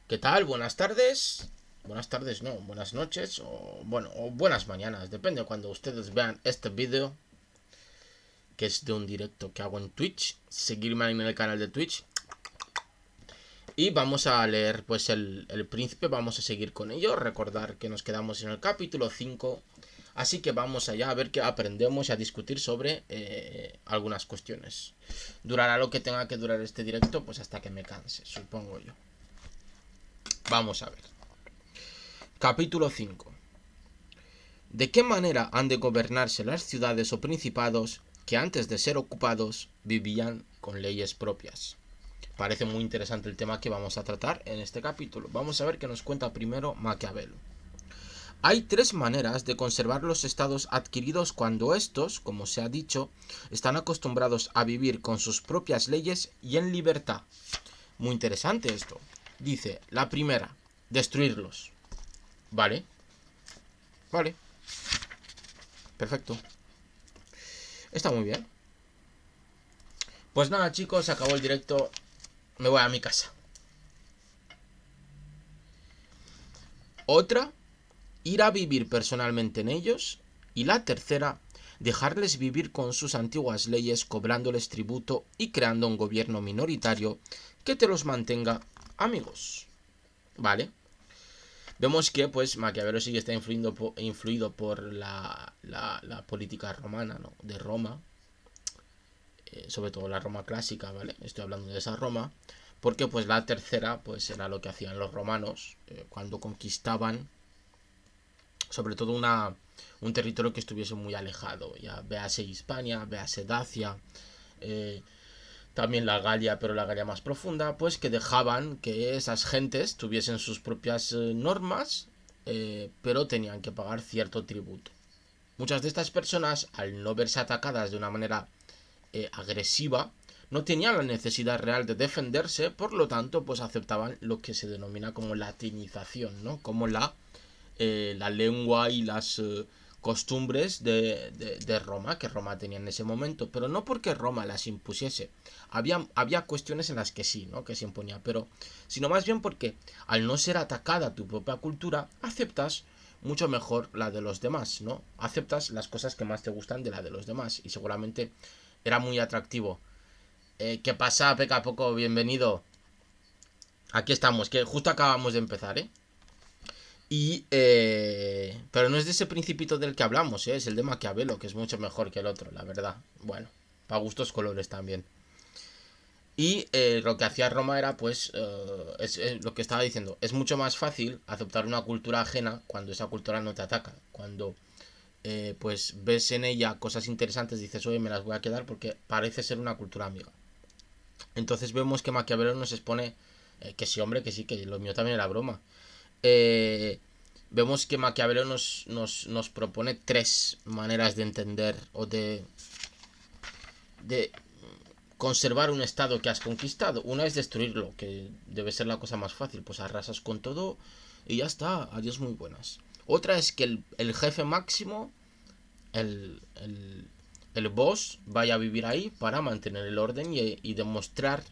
¿Qué tal? Buenas tardes. Buenas tardes, no, buenas noches o bueno, o buenas mañanas, depende de cuando ustedes vean este vídeo, que es de un directo que hago en Twitch. Seguirme en el canal de Twitch. Y vamos a leer pues el príncipe, vamos a seguir con ello. Recordar que nos quedamos en el capítulo 5. Así que vamos allá a ver qué aprendemos y a discutir sobre algunas cuestiones. Durará lo que tenga que durar este directo, pues hasta que me canse, supongo yo. Vamos a ver. Capítulo 5. ¿De qué manera han de gobernarse las ciudades o principados que antes de ser ocupados vivían con leyes propias? Parece muy interesante el tema que vamos a tratar en este capítulo. Vamos a ver qué nos cuenta primero Maquiavelo. Hay tres maneras de conservar los estados adquiridos cuando estos, como se ha dicho, están acostumbrados a vivir con sus propias leyes y en libertad. Muy interesante esto. Dice, la primera, destruirlos. Vale, vale, perfecto. Está muy bien. Pues nada, chicos, acabó el directo. Me voy a mi casa. Otra, ir a vivir personalmente en ellos. Y la tercera, dejarles vivir con sus antiguas leyes, cobrándoles tributo y creando un gobierno minoritario que te los mantenga amigos. Vale. Vemos que pues Maquiavelo sí que está influido por la política romana, ¿no? De Roma. Sobre todo la Roma clásica, ¿vale? Estoy hablando de esa Roma. Porque pues la tercera pues era lo que hacían los romanos cuando conquistaban sobre todo un territorio que estuviese muy alejado. Ya véase Hispania, véase Dacia, eh, también la Galia, pero la Galia más profunda, pues que dejaban que esas gentes tuviesen sus propias normas, pero tenían que pagar cierto tributo. Muchas de estas personas, al no verse atacadas de una manera agresiva, no tenían la necesidad real de defenderse, por lo tanto, pues aceptaban lo que se denomina como latinización, ¿no? Como la lengua y las costumbres de Roma, que Roma tenía en ese momento, pero no porque Roma las impusiese. Había cuestiones en las que sí, ¿no? Que se imponía, pero sino más bien porque al no ser atacada tu propia cultura, aceptas mucho mejor la de los demás, ¿no? Aceptas las cosas que más te gustan de la de los demás y seguramente era muy atractivo. ¿Qué pasa, Peca Poco? Bienvenido. Aquí estamos, que justo acabamos de empezar, ¿eh? Pero no es de ese principito del que hablamos, ¿eh? Es el de Maquiavelo, que es mucho mejor que el otro, la verdad. Bueno, para gustos colores también. Y lo que hacía Roma era, pues, es lo que estaba diciendo, es mucho más fácil aceptar una cultura ajena cuando esa cultura no te ataca. Cuando, pues, ves en ella cosas interesantes, dices, oye, me las voy a quedar porque parece ser una cultura amiga. Entonces vemos que Maquiavelo nos expone que sí, hombre, que sí, que lo mío también era broma. Eh, Vemos que Maquiavelo nos propone tres maneras de entender o de conservar un estado que has conquistado. Una es destruirlo, que debe ser la cosa más fácil, pues arrasas con todo y ya está, adiós muy buenas. Otra es que el jefe máximo, el boss, vaya a vivir ahí para mantener el orden y demostrar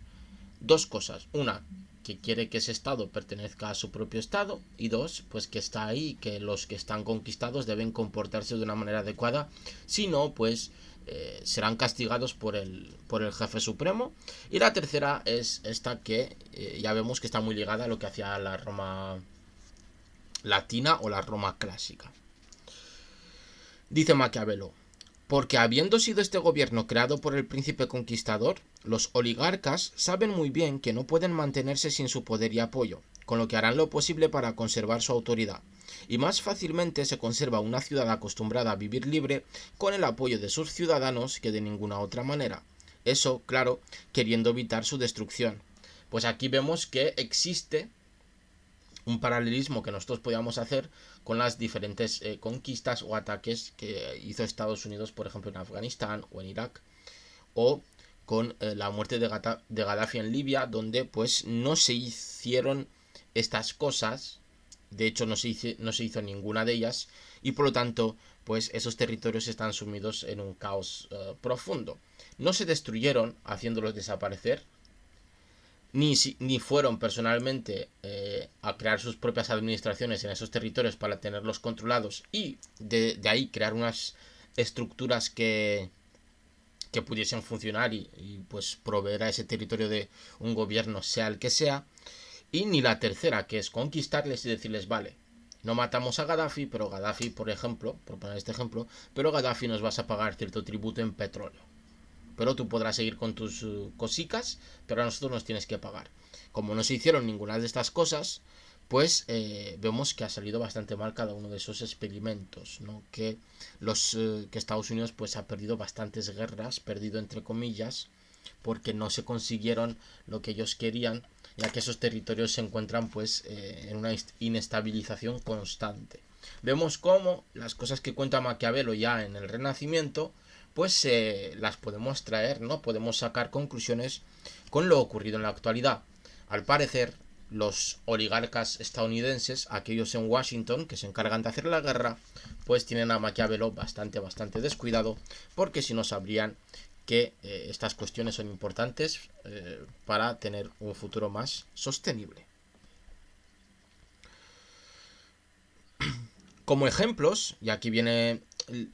dos cosas. Una, que quiere que ese estado pertenezca a su propio estado. Y dos, pues que está ahí, que los que están conquistados deben comportarse de una manera adecuada. Si no, pues serán castigados por el jefe supremo. Y la tercera es esta que ya vemos que está muy ligada a lo que hacía la Roma latina o la Roma clásica. Dice Maquiavelo, porque habiendo sido este gobierno creado por el príncipe conquistador, los oligarcas saben muy bien que no pueden mantenerse sin su poder y apoyo, con lo que harán lo posible para conservar su autoridad. Y más fácilmente se conserva una ciudad acostumbrada a vivir libre con el apoyo de sus ciudadanos que de ninguna otra manera. Eso, claro, queriendo evitar su destrucción. Pues aquí vemos que existe un paralelismo que nosotros podíamos hacer con las diferentes conquistas o ataques que hizo Estados Unidos, por ejemplo, en Afganistán o en Irak, o con la muerte de Gaddafi en Libia, donde pues no se hicieron estas cosas, de hecho no se hizo ninguna de ellas, y por lo tanto pues esos territorios están sumidos en un caos profundo. No se destruyeron haciéndolos desaparecer, ni fueron personalmente a crear sus propias administraciones en esos territorios para tenerlos controlados y de ahí crear unas estructuras que pudiesen funcionar pues proveer a ese territorio de un gobierno sea el que sea. Y ni la tercera, que es conquistarles y decirles, vale, no matamos a Gaddafi, pero Gaddafi, por ejemplo, por poner este ejemplo, pero Gaddafi nos vas a pagar cierto tributo en petróleo. Pero tú podrás seguir con tus cosicas, pero a nosotros nos tienes que pagar. Como no se hicieron ninguna de estas cosas, pues vemos que ha salido bastante mal cada uno de esos experimentos, ¿no? Que Estados Unidos pues ha perdido bastantes guerras, perdido entre comillas, porque no se consiguieron lo que ellos querían, ya que esos territorios se encuentran pues en una inestabilización constante. Vemos cómo las cosas que cuenta Maquiavelo ya en el Renacimiento pues las podemos traer, ¿no? Podemos sacar conclusiones con lo ocurrido en la actualidad. Al parecer, los oligarcas estadounidenses, aquellos en Washington que se encargan de hacer la guerra, pues tienen a Maquiavelo bastante descuidado, porque si no sabrían que estas cuestiones son importantes para tener un futuro más sostenible. Como ejemplos, y aquí viene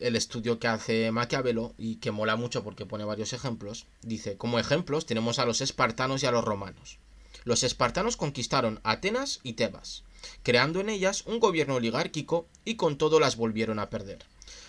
el estudio que hace Maquiavelo y que mola mucho porque pone varios ejemplos, dice, como ejemplos tenemos a los espartanos y a los romanos. Los espartanos conquistaron Atenas y Tebas, creando en ellas un gobierno oligárquico y con todo las volvieron a perder.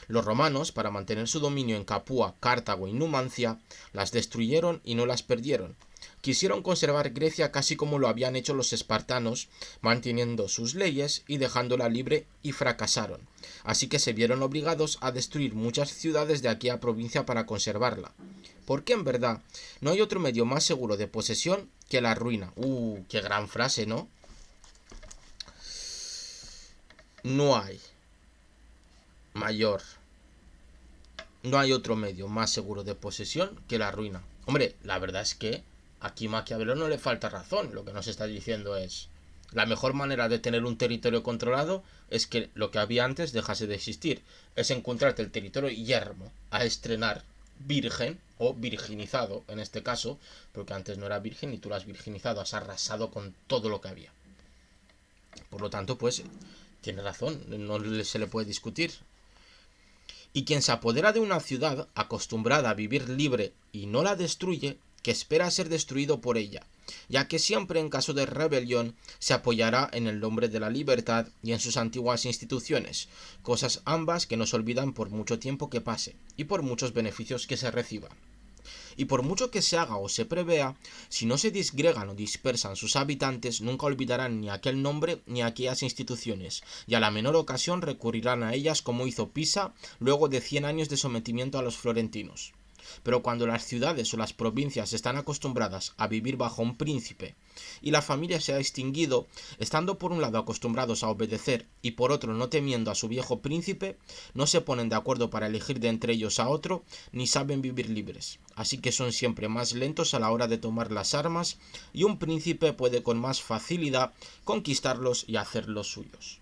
Los romanos, para mantener su dominio en Capua, Cartago y Numancia, las destruyeron y no las perdieron. Quisieron conservar Grecia casi como lo habían hecho los espartanos, manteniendo sus leyes y dejándola libre, y fracasaron. Así que se vieron obligados a destruir muchas ciudades de aquella provincia para conservarla. Porque en verdad no hay otro medio más seguro de posesión que la ruina. Qué gran frase, ¿no? No hay mayor. No hay otro medio más seguro de posesión que la ruina. Hombre, la verdad es que aquí Maquiavelo no le falta razón. Lo que nos está diciendo es, la mejor manera de tener un territorio controlado es que lo que había antes dejase de existir. Es encontrarte el territorio yermo a estrenar virgen o virginizado en este caso, porque antes no era virgen y tú lo has virginizado, has arrasado con todo lo que había. Por lo tanto, pues tiene razón, no se le puede discutir. Y quien se apodera de una ciudad acostumbrada a vivir libre y no la destruye, que espera ser destruido por ella, ya que siempre en caso de rebelión se apoyará en el nombre de la libertad y en sus antiguas instituciones, cosas ambas que no se olvidan por mucho tiempo que pase y por muchos beneficios que se reciban. Y por mucho que se haga o se prevea, si no se disgregan o dispersan sus habitantes, nunca olvidarán ni aquel nombre ni aquellas instituciones, y a la menor ocasión recurrirán a ellas como hizo Pisa luego de 100 años de sometimiento a los florentinos. Pero cuando las ciudades o las provincias están acostumbradas a vivir bajo un príncipe y la familia se ha extinguido, estando por un lado acostumbrados a obedecer y por otro no temiendo a su viejo príncipe, no se ponen de acuerdo para elegir de entre ellos a otro, ni saben vivir libres. Así que son siempre más lentos a la hora de tomar las armas y un príncipe puede con más facilidad conquistarlos y hacerlos suyos.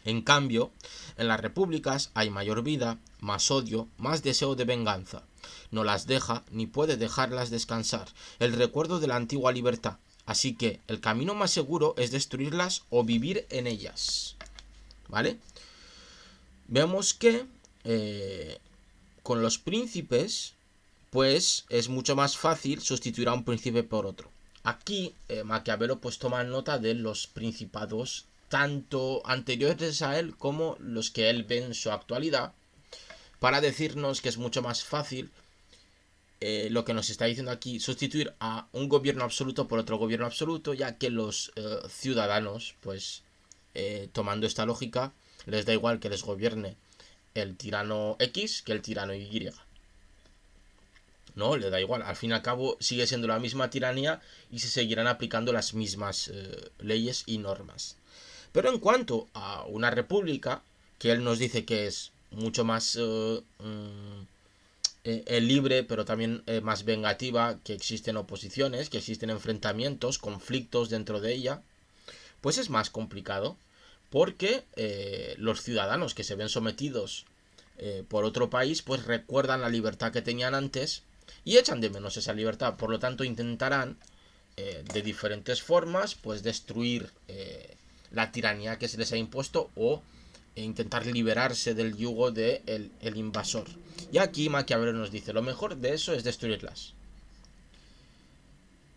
En cambio, en las repúblicas hay mayor vida, más odio, más deseo de venganza. No las deja ni puede dejarlas descansar el recuerdo de la antigua libertad. Así que el camino más seguro es destruirlas o vivir en ellas. ¿Vale? Vemos que con los príncipes, pues es mucho más fácil sustituir a un príncipe por otro. Aquí Maquiavelo pues toma nota de los principados tanto anteriores a él como los que él ve en su actualidad, para decirnos que es mucho más fácil lo que nos está diciendo aquí, sustituir a un gobierno absoluto por otro gobierno absoluto, ya que los ciudadanos, pues tomando esta lógica, les da igual que les gobierne el tirano X que el tirano Y. No, le da igual, al fin y al cabo sigue siendo la misma tiranía y se seguirán aplicando las mismas leyes y normas. Pero en cuanto a una república, que él nos dice que es mucho más libre, pero también más vengativa, que existen oposiciones, que existen enfrentamientos, conflictos dentro de ella, pues es más complicado, porque los ciudadanos que se ven sometidos por otro país, pues recuerdan la libertad que tenían antes y echan de menos esa libertad. Por lo tanto, intentarán de diferentes formas, pues destruir la tiranía que se les ha impuesto o intentar liberarse del yugo de el invasor. Y aquí Maquiavelo nos dice, lo mejor de eso es destruirlas.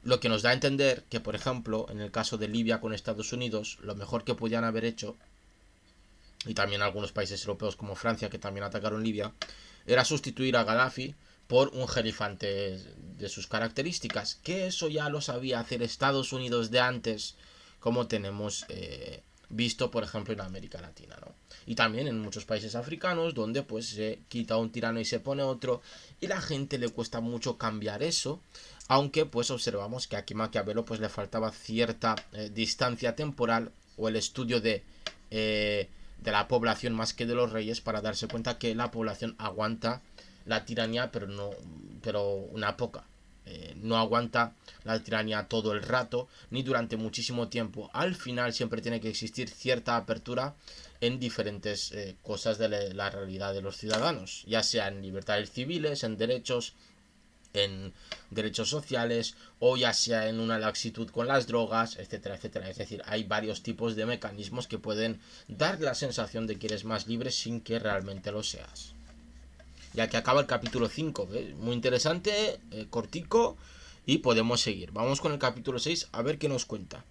Lo que nos da a entender que, por ejemplo, en el caso de Libia con Estados Unidos, lo mejor que podían haber hecho, y también algunos países europeos como Francia que también atacaron Libia, era sustituir a Gaddafi por un gelifante de sus características, que eso ya lo sabía hacer Estados Unidos de antes, como tenemos visto por ejemplo en América Latina, ¿no? Y también en muchos países africanos donde pues se quita un tirano y se pone otro, y la gente le cuesta mucho cambiar eso, aunque pues observamos que aquí Maquiavelo pues le faltaba cierta distancia temporal o el estudio de la población más que de los reyes para darse cuenta que la población aguanta la tiranía, pero una poca. No aguanta la tiranía todo el rato, ni durante muchísimo tiempo. Al final siempre tiene que existir cierta apertura en diferentes cosas de la realidad de los ciudadanos, ya sea en libertades civiles, en derechos sociales, o ya sea en una laxitud con las drogas, etcétera, etcétera. Es decir, hay varios tipos de mecanismos que pueden dar la sensación de que eres más libre sin que realmente lo seas. Ya que acaba el capítulo 5, muy interesante, cortico, y podemos seguir. Vamos con el capítulo 6 a ver qué nos cuenta.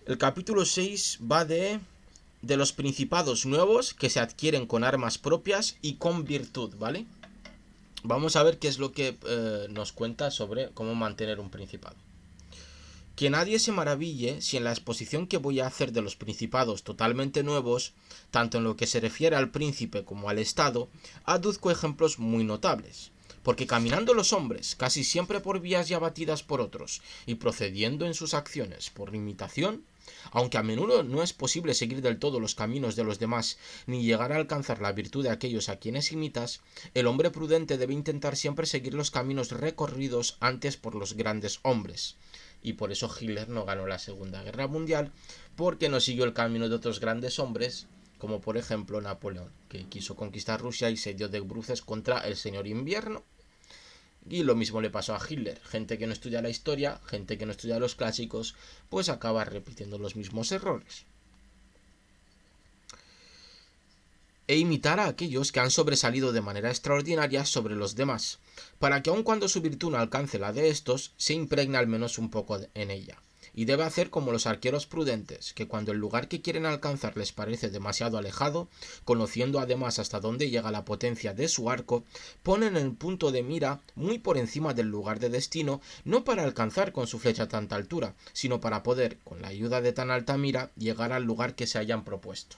El capítulo 6 va de los principados nuevos que se adquieren con armas propias y con virtud, ¿vale? Vamos a ver qué es lo que nos cuenta sobre cómo mantener un principado. Que nadie se maraville si en la exposición que voy a hacer de los principados totalmente nuevos, tanto en lo que se refiere al príncipe como al Estado, aduzco ejemplos muy notables. Porque caminando los hombres, casi siempre por vías ya batidas por otros, y procediendo en sus acciones por imitación, aunque a menudo no es posible seguir del todo los caminos de los demás, ni llegar a alcanzar la virtud de aquellos a quienes imitas, el hombre prudente debe intentar siempre seguir los caminos recorridos antes por los grandes hombres. Y por eso Hitler no ganó la Segunda Guerra Mundial, porque no siguió el camino de otros grandes hombres, como por ejemplo Napoleón, que quiso conquistar Rusia y se dio de bruces contra el señor Invierno. Y lo mismo le pasó a Hitler. Gente que no estudia la historia, gente que no estudia los clásicos, pues acaba repitiendo los mismos errores. E imitar a aquellos que han sobresalido de manera extraordinaria sobre los demás, para que aun cuando su virtud no alcance la de estos, se impregne al menos un poco en ella. Y debe hacer como los arqueros prudentes, que cuando el lugar que quieren alcanzar les parece demasiado alejado, conociendo además hasta dónde llega la potencia de su arco, ponen el punto de mira muy por encima del lugar de destino, no para alcanzar con su flecha tanta altura, sino para poder, con la ayuda de tan alta mira, llegar al lugar que se hayan propuesto.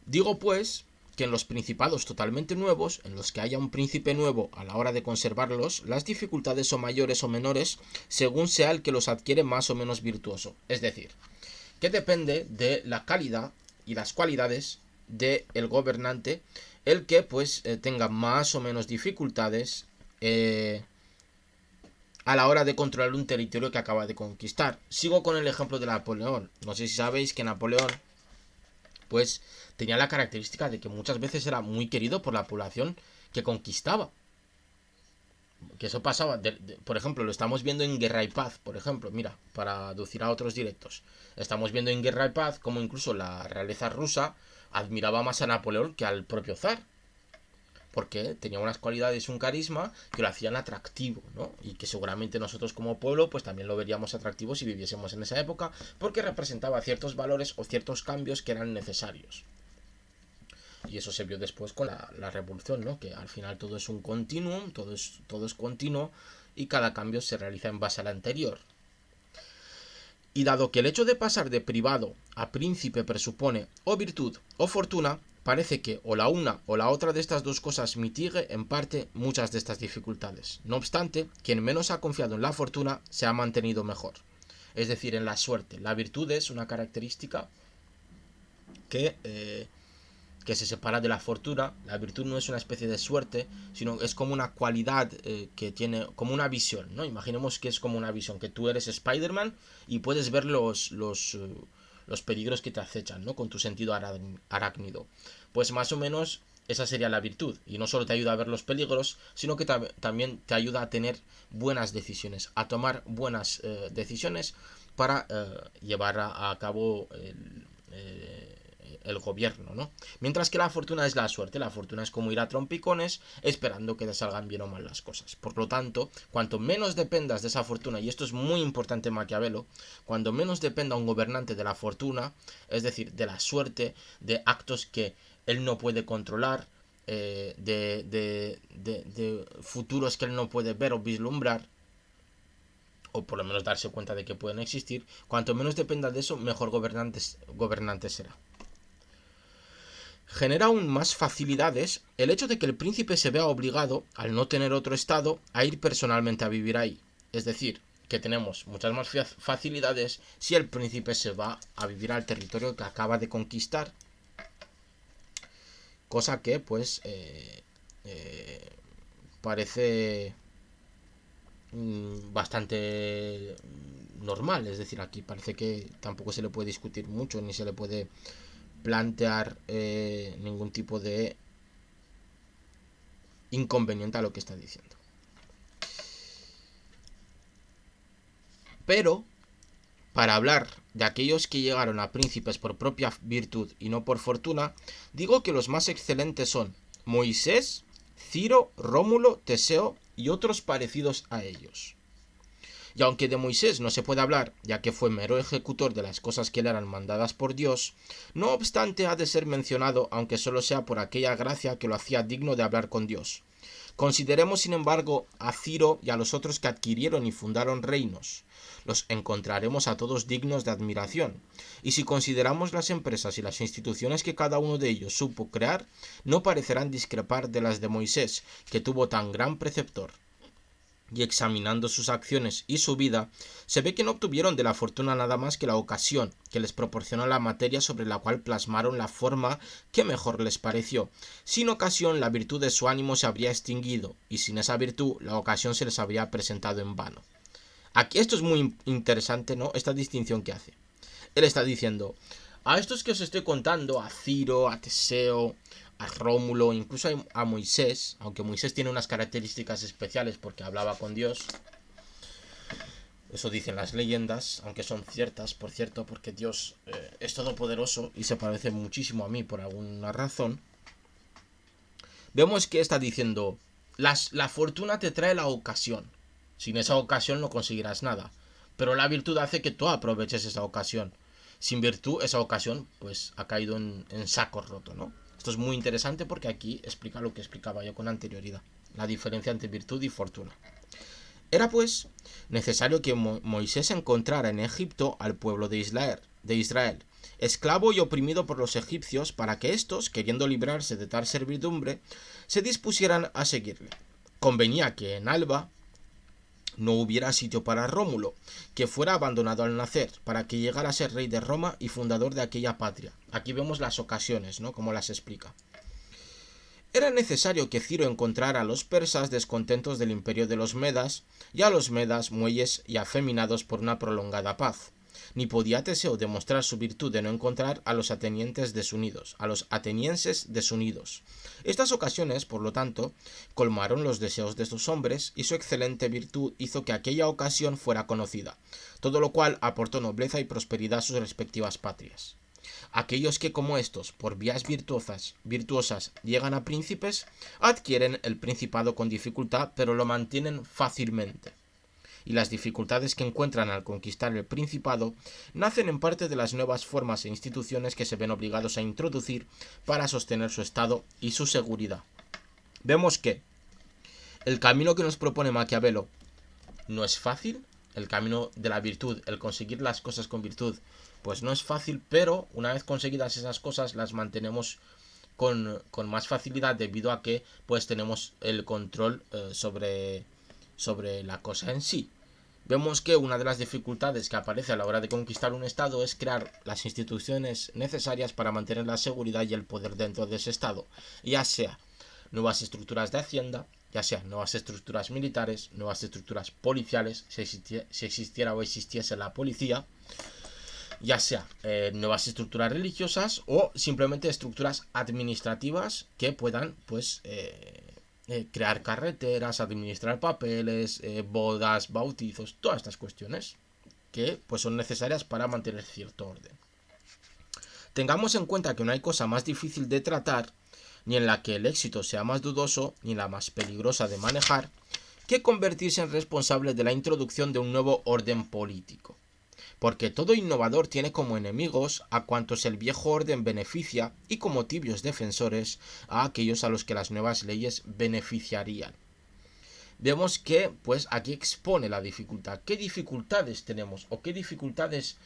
Digo pues que en los principados totalmente nuevos, en los que haya un príncipe nuevo a la hora de conservarlos, las dificultades son mayores o menores según sea el que los adquiere más o menos virtuoso. Es decir, que depende de la calidad y las cualidades del gobernante el que pues tenga más o menos dificultades a la hora de controlar un territorio que acaba de conquistar. Sigo con el ejemplo de Napoleón. No sé si sabéis que Napoleón pues tenía la característica de que muchas veces era muy querido por la población que conquistaba. Que eso pasaba, por ejemplo, lo estamos viendo en Guerra y Paz, por ejemplo, mira, para aducir a otros directos. Estamos viendo en Guerra y Paz como incluso la realeza rusa admiraba más a Napoleón que al propio zar. Porque tenía unas cualidades y un carisma que lo hacían atractivo, ¿no? Y que seguramente nosotros como pueblo pues también lo veríamos atractivo si viviésemos en esa época, porque representaba ciertos valores o ciertos cambios que eran necesarios. Y eso se vio después con la revolución, ¿no? Que al final todo es un continuum, todo es continuo y cada cambio se realiza en base al anterior. Y dado que el hecho de pasar de privado a príncipe presupone o virtud o fortuna, parece que o la una o la otra de estas dos cosas mitigue en parte muchas de estas dificultades. No obstante, quien menos ha confiado en la fortuna se ha mantenido mejor. Es decir, en la suerte. La virtud es una característica que se separa de la fortuna. La virtud no es una especie de suerte, sino es como una cualidad que tiene, como una visión, ¿no? Imaginemos que es como una visión, que tú eres Spider-Man y puedes ver los peligros que te acechan, ¿no? Con tu sentido arácnido. Pues más o menos Esa sería la virtud. Y no solo te ayuda a ver los peligros, sino que también te ayuda a tener buenas decisiones, a tomar buenas decisiones para llevar a cabo el gobierno, ¿no? Mientras que la fortuna es la suerte. La fortuna es como ir a trompicones esperando que te salgan bien o mal las cosas. Por lo tanto, cuanto menos dependas de esa fortuna, y esto es muy importante en Maquiavelo, cuando menos dependa un gobernante de la fortuna, es decir, de la suerte, de actos que él no puede controlar, de futuros que él no puede ver o vislumbrar, o por lo menos darse cuenta de que pueden existir, cuanto menos dependa de eso, mejor gobernante será. Genera aún más facilidades el hecho de que el príncipe se vea obligado, al no tener otro estado, a ir personalmente a vivir ahí. Es decir, que tenemos muchas más facilidades si el príncipe se va a vivir al territorio que acaba de conquistar. Cosa que, pues, parece bastante normal. Es decir, aquí parece que tampoco se le puede discutir mucho, ni se le puede plantear ningún tipo de inconveniente a lo que está diciendo. Pero, para hablar de aquellos que llegaron a príncipes por propia virtud y no por fortuna, digo que los más excelentes son Moisés, Ciro, Rómulo, Teseo y otros parecidos a ellos. Y aunque de Moisés no se puede hablar, ya que fue mero ejecutor de las cosas que le eran mandadas por Dios, no obstante ha de ser mencionado, aunque solo sea por aquella gracia que lo hacía digno de hablar con Dios. Consideremos, sin embargo, a Ciro y a los otros que adquirieron y fundaron reinos. Los encontraremos a todos dignos de admiración. Y si consideramos las empresas y las instituciones que cada uno de ellos supo crear, no parecerán discrepar de las de Moisés, que tuvo tan gran preceptor. Y examinando sus acciones y su vida, se ve que no obtuvieron de la fortuna nada más que la ocasión que les proporcionó la materia sobre la cual plasmaron la forma que mejor les pareció. Sin ocasión la virtud de su ánimo se habría extinguido, y sin esa virtud la ocasión se les habría presentado en vano. Aquí esto es muy interesante, ¿no? Esta distinción que hace. Él está diciendo, a estos que os estoy contando, a Ciro, a Teseo, a Rómulo, incluso a Moisés, aunque Moisés tiene unas características especiales porque hablaba con Dios, eso dicen las leyendas, aunque son ciertas, por cierto, porque Dios es todopoderoso y se parece muchísimo a mí por alguna razón. Vemos que está diciendo, la fortuna te trae la ocasión, sin esa ocasión no conseguirás nada, pero la virtud hace que tú aproveches esa ocasión. Sin virtud, esa ocasión pues ha caído en saco roto, ¿no? Esto es muy interesante porque aquí explica lo que explicaba yo con anterioridad, la diferencia entre virtud y fortuna. Era pues necesario que Moisés encontrara en Egipto al pueblo de Israel, esclavo y oprimido por los egipcios, para que éstos, queriendo librarse de tal servidumbre, se dispusieran a seguirle. Convenía que en Alba no hubiera sitio para Rómulo, que fuera abandonado al nacer, para que llegara a ser rey de Roma y fundador de aquella patria. Aquí vemos las ocasiones, ¿no? Como las explica. Era necesario que Ciro encontrara a los persas descontentos del imperio de los medas, y a los medas muelles y afeminados por una prolongada paz. Ni podía Teseo demostrar su virtud de no encontrar a los atenienses desunidos. Estas ocasiones, por lo tanto, colmaron los deseos de estos hombres, y su excelente virtud hizo que aquella ocasión fuera conocida, todo lo cual aportó nobleza y prosperidad a sus respectivas patrias. Aquellos que como estos, por vías virtuosas, llegan a príncipes, adquieren el principado con dificultad, pero lo mantienen fácilmente. Y las dificultades que encuentran al conquistar el principado nacen en parte de las nuevas formas e instituciones que se ven obligados a introducir para sostener su estado y su seguridad. Vemos que el camino que nos propone Maquiavelo no es fácil, el camino de la virtud, el conseguir las cosas con virtud, pues no es fácil, pero una vez conseguidas esas cosas las mantenemos con más facilidad debido a que pues tenemos el control sobre la cosa en sí. Vemos que una de las dificultades que aparece a la hora de conquistar un estado es crear las instituciones necesarias para mantener la seguridad y el poder dentro de ese estado, ya sea nuevas estructuras de hacienda, ya sea nuevas estructuras militares, nuevas estructuras policiales, si existiera o existiese la policía, ya sea nuevas estructuras religiosas o simplemente estructuras administrativas que puedan pues crear carreteras, administrar papeles, bodas, bautizos, todas estas cuestiones que pues son necesarias para mantener cierto orden. Tengamos en cuenta que no hay cosa más difícil de tratar, ni en la que el éxito sea más dudoso, ni la más peligrosa de manejar, que convertirse en responsable de la introducción de un nuevo orden político. Porque todo innovador tiene como enemigos a cuantos el viejo orden beneficia y como tibios defensores a aquellos a los que las nuevas leyes beneficiarían. Vemos que pues aquí expone la dificultad. ¿Qué dificultades tenemos o qué dificultades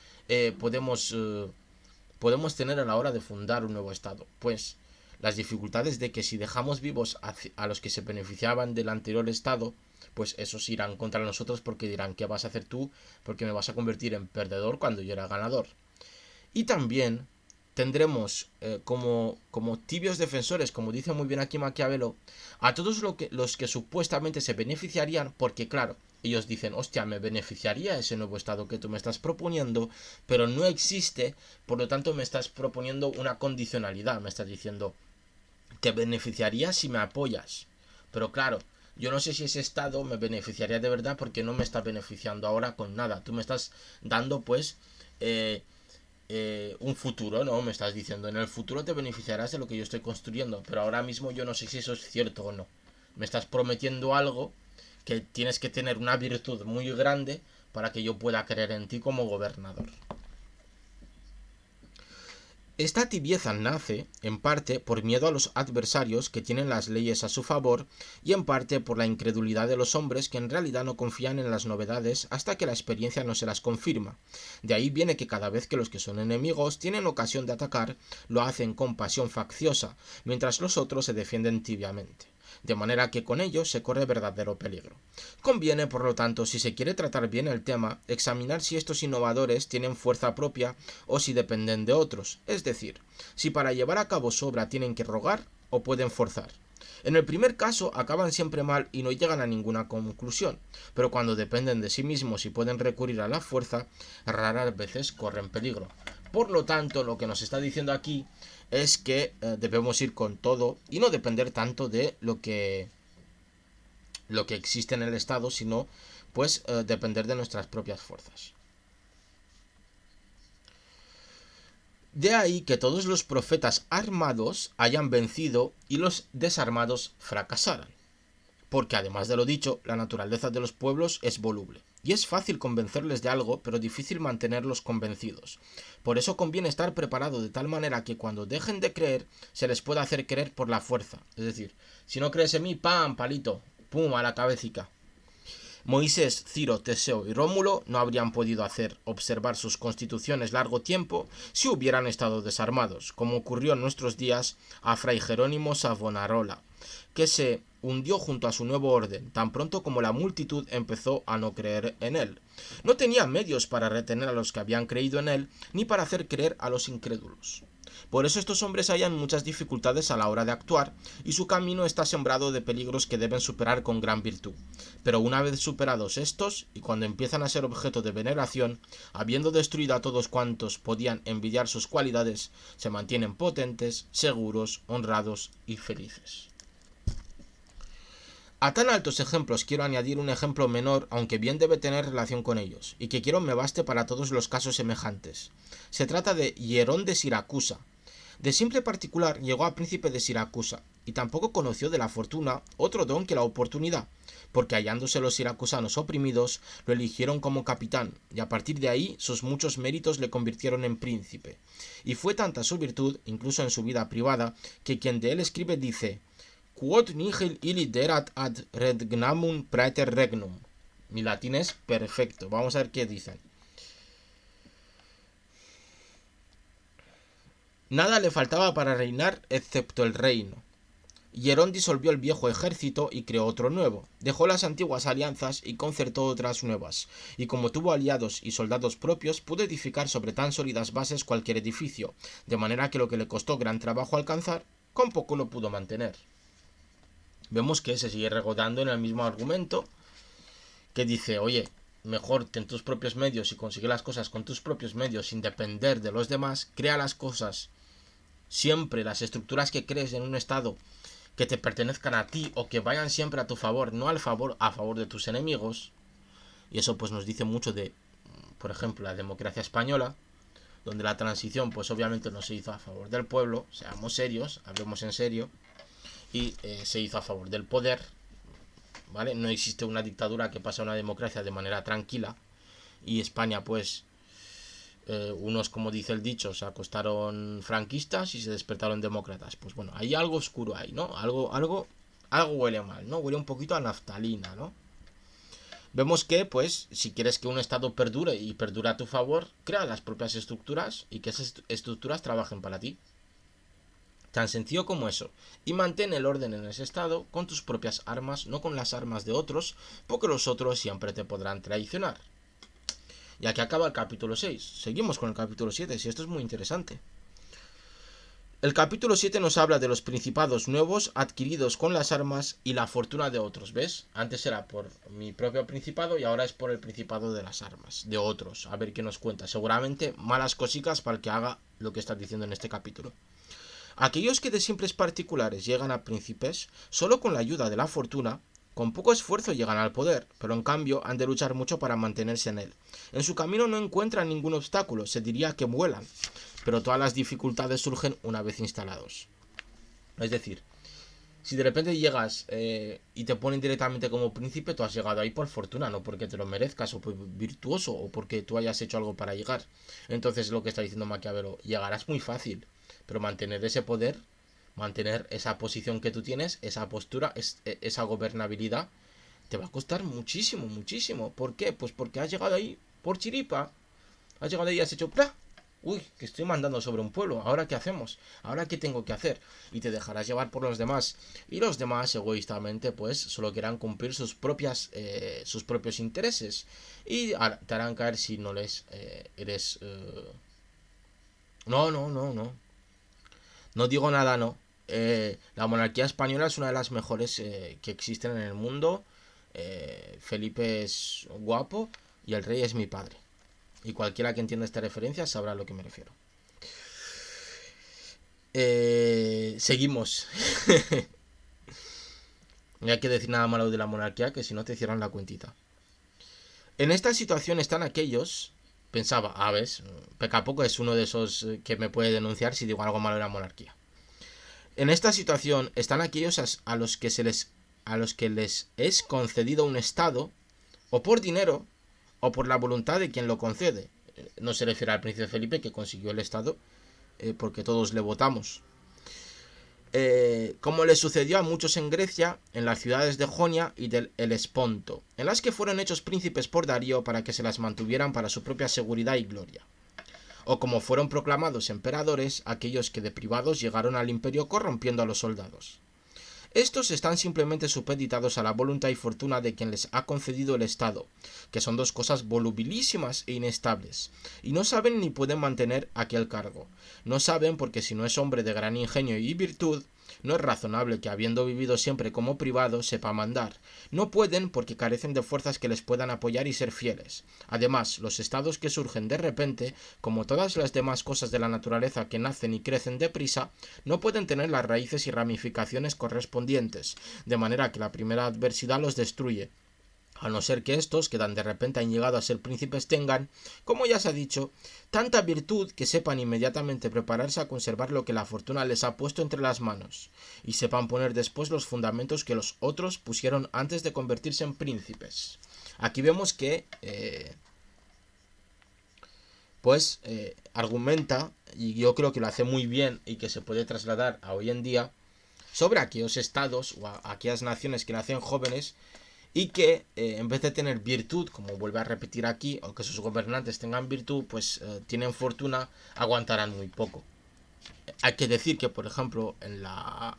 podemos tener a la hora de fundar un nuevo estado? Pues las dificultades de que si dejamos vivos a los que se beneficiaban del anterior estado, pues esos irán contra nosotros porque dirán, ¿qué vas a hacer tú? Porque me vas a convertir en perdedor cuando yo era ganador. Y también tendremos como tibios defensores, como dice muy bien aquí Maquiavelo, a todos los que supuestamente se beneficiarían, porque claro, ellos dicen, hostia, me beneficiaría ese nuevo estado que tú me estás proponiendo, pero no existe, por lo tanto me estás proponiendo una condicionalidad, me estás diciendo, te beneficiaría si me apoyas. Pero claro, yo no sé si ese estado me beneficiaría de verdad porque no me está beneficiando ahora con nada. Tú me estás dando pues un futuro, ¿no? Me estás diciendo, en el futuro te beneficiarás de lo que yo estoy construyendo, pero ahora mismo yo no sé si eso es cierto o no. Me estás prometiendo algo que tienes que tener una virtud muy grande para que yo pueda creer en ti como gobernador. Esta tibieza nace, en parte, por miedo a los adversarios que tienen las leyes a su favor y en parte por la incredulidad de los hombres que en realidad no confían en las novedades hasta que la experiencia no se las confirma. De ahí viene que cada vez que los que son enemigos tienen ocasión de atacar, lo hacen con pasión facciosa, mientras los otros se defienden tibiamente. De manera que con ello se corre verdadero peligro. Conviene, por lo tanto, si se quiere tratar bien el tema, examinar si estos innovadores tienen fuerza propia o si dependen de otros, es decir, si para llevar a cabo su obra tienen que rogar o pueden forzar. En el primer caso acaban siempre mal y no llegan a ninguna conclusión, pero cuando dependen de sí mismos y pueden recurrir a la fuerza, raras veces corren peligro. Por lo tanto, lo que nos está diciendo aquí es que debemos ir con todo y no depender tanto de lo que existe en el Estado, sino pues depender de nuestras propias fuerzas. De ahí que todos los profetas armados hayan vencido y los desarmados fracasaran. Porque además de lo dicho, la naturaleza de los pueblos es voluble. Y es fácil convencerles de algo, pero difícil mantenerlos convencidos. Por eso conviene estar preparado de tal manera que cuando dejen de creer, se les pueda hacer creer por la fuerza. Es decir, si no crees en mí, ¡pam! Palito, ¡pum! A la cabecita. Moisés, Ciro, Teseo y Rómulo no habrían podido hacer observar sus constituciones largo tiempo si hubieran estado desarmados, como ocurrió en nuestros días a Fray Jerónimo Savonarola, que se hundió junto a su nuevo orden, tan pronto como la multitud empezó a no creer en él. No tenía medios para retener a los que habían creído en él, ni para hacer creer a los incrédulos. Por eso estos hombres hallan muchas dificultades a la hora de actuar, y su camino está sembrado de peligros que deben superar con gran virtud. Pero una vez superados estos, y cuando empiezan a ser objeto de veneración, habiendo destruido a todos cuantos podían envidiar sus cualidades, se mantienen potentes, seguros, honrados y felices. A tan altos ejemplos quiero añadir un ejemplo menor, aunque bien debe tener relación con ellos, y que quiero me baste para todos los casos semejantes. Se trata de Hierón de Siracusa. De simple particular llegó a príncipe de Siracusa, y tampoco conoció de la fortuna otro don que la oportunidad, porque hallándose los siracusanos oprimidos, lo eligieron como capitán, y a partir de ahí sus muchos méritos le convirtieron en príncipe. Y fue tanta su virtud, incluso en su vida privada, que quien de él escribe dice: Quod nihil illi derat ad regnamum praeter regnum. Mi latín es perfecto. Vamos a ver qué dicen. Nada le faltaba para reinar excepto el reino. Hierón disolvió el viejo ejército y creó otro nuevo. Dejó las antiguas alianzas y concertó otras nuevas. Y como tuvo aliados y soldados propios, pudo edificar sobre tan sólidas bases cualquier edificio, de manera que lo que le costó gran trabajo alcanzar, con poco lo pudo mantener. Vemos que se sigue regodando en el mismo argumento, que dice, oye, mejor ten tus propios medios y consigue las cosas con tus propios medios sin depender de los demás, crea las cosas, siempre las estructuras que crees en un estado que te pertenezcan a ti o que vayan siempre a tu favor, no a favor de tus enemigos. Y eso pues nos dice mucho de, por ejemplo, la democracia española, donde la transición pues obviamente no se hizo a favor del pueblo, seamos serios, hablemos en serio, y se hizo a favor del poder, ¿vale? No existe una dictadura que pasa a una democracia de manera tranquila, y España pues unos, como dice el dicho, se acostaron franquistas y se despertaron demócratas. Pues bueno, hay algo oscuro ahí, ¿no? Algo huele mal, ¿no? Huele un poquito a naftalina, ¿no? Vemos que, pues, si quieres que un estado perdure y perdure a tu favor, crea las propias estructuras y que esas estructuras trabajen para ti. Tan sencillo como eso. Y mantén el orden en ese estado con tus propias armas, no con las armas de otros, porque los otros siempre te podrán traicionar. Y aquí acaba el capítulo 6. Seguimos con el capítulo 7, si esto es muy interesante. El capítulo 7 nos habla de los principados nuevos adquiridos con las armas y la fortuna de otros, ¿ves? Antes era por mi propio principado y ahora es por el principado de las armas, de otros. A ver qué nos cuenta. Seguramente malas cositas para el que haga lo que estás diciendo en este capítulo. Aquellos que de simples particulares llegan a príncipes, solo con la ayuda de la fortuna, con poco esfuerzo llegan al poder, pero en cambio han de luchar mucho para mantenerse en él. En su camino no encuentran ningún obstáculo, se diría que vuelan, pero todas las dificultades surgen una vez instalados. Es decir, si de repente llegas y te ponen directamente como príncipe, tú has llegado ahí por fortuna, no porque te lo merezcas o por virtuoso o porque tú hayas hecho algo para llegar. Entonces lo que está diciendo Maquiavelo, llegarás muy fácil, pero mantener ese poder, mantener esa posición que tú tienes, esa postura, esa gobernabilidad, te va a costar muchísimo, muchísimo. ¿Por qué? Pues porque has llegado ahí por chiripa. Has llegado ahí y has hecho ¡plá! Uy, que estoy mandando sobre un pueblo. ¿Ahora qué hacemos? ¿Ahora qué tengo que hacer? Y te dejarás llevar por los demás. Y los demás, egoístamente, pues solo quieran cumplir sus propios intereses. Y te harán caer si no les eres... No, no, no, no. No digo nada, no. La monarquía española es una de las mejores que existen en el mundo. Felipe es guapo y el rey es mi padre. Y cualquiera que entienda esta referencia sabrá a lo que me refiero. Seguimos. No hay que decir nada malo de la monarquía, que si no te cierran la cuentita. En esta situación están aquellos... Pensaba, ves, Pecapoco es uno de esos que me puede denunciar si digo algo malo de la monarquía. En esta situación están aquellos a los que les es concedido un estado, o por dinero, o por la voluntad de quien lo concede. No se refiere al príncipe Felipe, que consiguió el estado, porque todos le votamos. Como le sucedió a muchos en Grecia, en las ciudades de Jonia y del Helesponto, en las que fueron hechos príncipes por Darío para que se las mantuvieran para su propia seguridad y gloria. O como fueron proclamados emperadores aquellos que de privados llegaron al imperio corrompiendo a los soldados. Estos están simplemente supeditados a la voluntad y fortuna de quien les ha concedido el Estado, que son dos cosas volubilísimas e inestables, y no saben ni pueden mantener aquel cargo. No saben porque si no es hombre de gran ingenio y virtud, no es razonable que habiendo vivido siempre como privado sepa mandar. No pueden porque carecen de fuerzas que les puedan apoyar y ser fieles. Además, los estados que surgen de repente, como todas las demás cosas de la naturaleza que nacen y crecen deprisa, no pueden tener las raíces y ramificaciones correspondientes, de manera que la primera adversidad los destruye, a no ser que estos, que tan de repente han llegado a ser príncipes, tengan, como ya se ha dicho, tanta virtud que sepan inmediatamente prepararse a conservar lo que la fortuna les ha puesto entre las manos, y sepan poner después los fundamentos que los otros pusieron antes de convertirse en príncipes. Aquí vemos que, argumenta, y yo creo que lo hace muy bien y que se puede trasladar a hoy en día, sobre aquellos estados o aquellas naciones que nacen jóvenes y que en vez de tener virtud, como vuelve a repetir aquí, o que sus gobernantes tengan virtud, pues tienen fortuna, aguantarán muy poco. Hay que decir que, por ejemplo, en la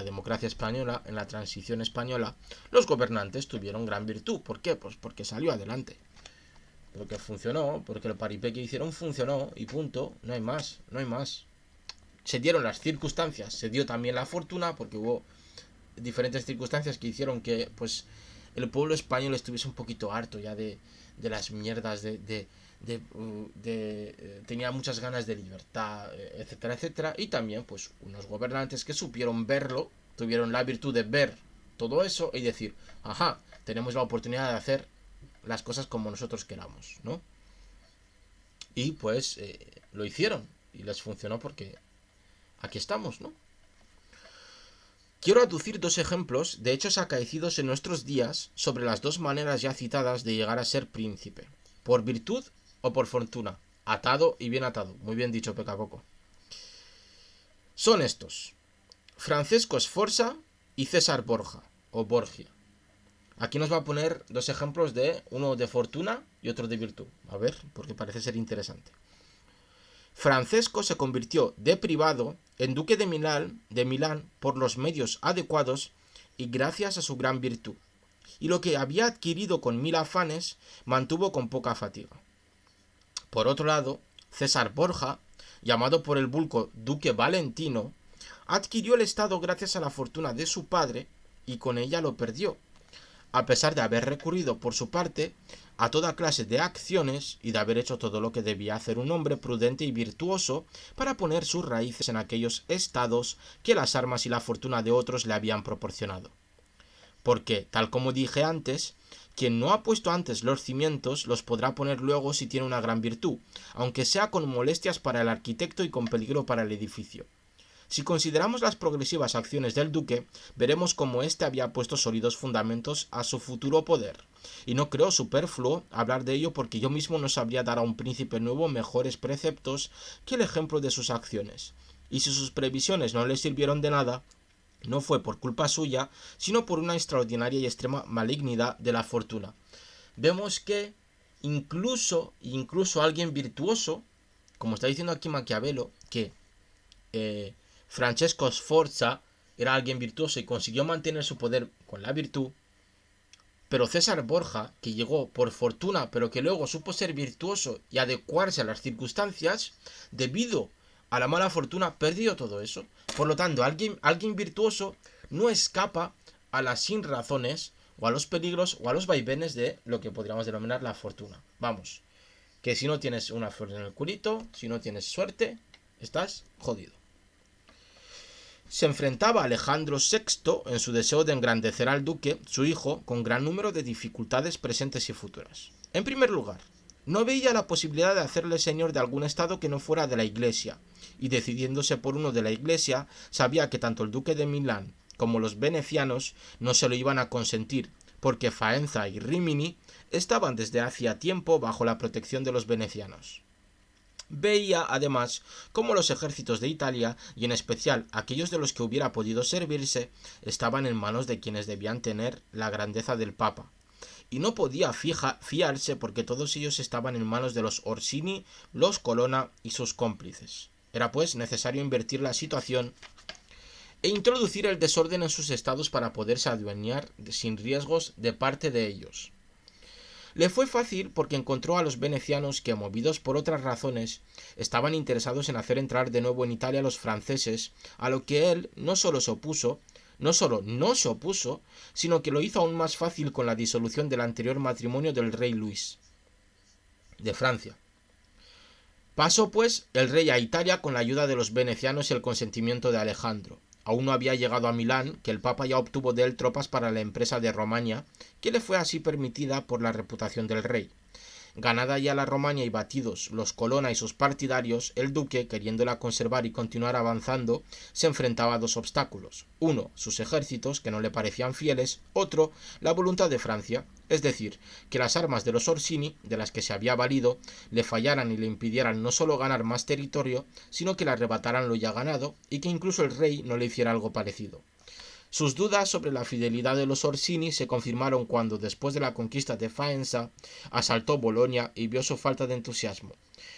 democracia española, en la transición española, los gobernantes tuvieron gran virtud. ¿Por qué? Pues porque salió adelante. Porque funcionó, porque el paripé que hicieron funcionó y punto. No hay más, no hay más. Se dieron las circunstancias, se dio también la fortuna, porque hubo diferentes circunstancias que hicieron que, pues, el pueblo español estuviese un poquito harto ya de las mierdas, tenía muchas ganas de libertad, etcétera, etcétera, y también pues unos gobernantes que supieron verlo, tuvieron la virtud de ver todo eso y decir, ajá, tenemos la oportunidad de hacer las cosas como nosotros queramos, ¿no? Y pues lo hicieron y les funcionó porque aquí estamos, ¿no? Quiero aducir dos ejemplos de hechos acaecidos en nuestros días sobre las dos maneras ya citadas de llegar a ser príncipe, por virtud o por fortuna, atado y bien atado, muy bien dicho Pecacoco. Son estos, Francesco Sforza y César Borja, o Borgia. Aquí nos va a poner dos ejemplos de uno de fortuna y otro de virtud, a ver, porque parece ser interesante. Francesco se convirtió de privado en duque de Milán por los medios adecuados y gracias a su gran virtud, y lo que había adquirido con 1000 afanes mantuvo con poca fatiga. Por otro lado, César Borja, llamado por el vulgo duque Valentino, adquirió el estado gracias a la fortuna de su padre y con ella lo perdió, a pesar de haber recurrido por su parte a toda clase de acciones y de haber hecho todo lo que debía hacer un hombre prudente y virtuoso para poner sus raíces en aquellos estados que las armas y la fortuna de otros le habían proporcionado. Porque, tal como dije antes, quien no ha puesto antes los cimientos los podrá poner luego si tiene una gran virtud, aunque sea con molestias para el arquitecto y con peligro para el edificio. Si consideramos las progresivas acciones del duque, veremos cómo éste había puesto sólidos fundamentos a su futuro poder, y no creo superfluo hablar de ello porque yo mismo no sabría dar a un príncipe nuevo mejores preceptos que el ejemplo de sus acciones, y si sus previsiones no le sirvieron de nada, no fue por culpa suya, sino por una extraordinaria y extrema malignidad de la fortuna. Vemos que incluso alguien virtuoso, como está diciendo aquí Maquiavelo, que Francesco Sforza era alguien virtuoso y consiguió mantener su poder con la virtud, pero César Borja, que llegó por fortuna, pero que luego supo ser virtuoso y adecuarse a las circunstancias, debido a la mala fortuna, perdió todo eso. Por lo tanto, alguien virtuoso no escapa a las sinrazones, o a los peligros, o a los vaivenes de lo que podríamos denominar la fortuna. Vamos, que si no tienes una flor en el culito, si no tienes suerte, estás jodido. Se enfrentaba a Alejandro VI en su deseo de engrandecer al duque, su hijo, con gran número de dificultades presentes y futuras. En primer lugar, no veía la posibilidad de hacerle señor de algún estado que no fuera de la Iglesia, y decidiéndose por uno de la Iglesia, sabía que tanto el duque de Milán como los venecianos no se lo iban a consentir, porque Faenza y Rímini estaban desde hacía tiempo bajo la protección de los venecianos. Veía, además, cómo los ejércitos de Italia, y en especial aquellos de los que hubiera podido servirse, estaban en manos de quienes debían tener la grandeza del Papa. Y no podía fiarse porque todos ellos estaban en manos de los Orsini, los Colonna y sus cómplices. Era pues necesario invertir la situación e introducir el desorden en sus estados para poderse adueñar sin riesgos de parte de ellos. Le fue fácil porque encontró a los venecianos que, movidos por otras razones, estaban interesados en hacer entrar de nuevo en Italia a los franceses, a lo que él no solo no se opuso, sino que lo hizo aún más fácil con la disolución del anterior matrimonio del rey Luis de Francia. Pasó pues el rey a Italia con la ayuda de los venecianos y el consentimiento de Alejandro. Aún no había llegado a Milán, que el Papa ya obtuvo de él tropas para la empresa de Romaña, que le fue así permitida por la reputación del rey. Ganada ya la Romaña y batidos los Colonna y sus partidarios, el duque, queriéndola conservar y continuar avanzando, se enfrentaba a dos obstáculos. Uno, sus ejércitos, que no le parecían fieles; otro, la voluntad de Francia, es decir, que las armas de los Orsini, de las que se había valido, le fallaran y le impidieran no solo ganar más territorio, sino que le arrebataran lo ya ganado, y que incluso el rey no le hiciera algo parecido. Sus dudas sobre la fidelidad de los Orsini se confirmaron cuando, después de la conquista de Faenza, asaltó Bolonia y vio su falta de entusiasmo,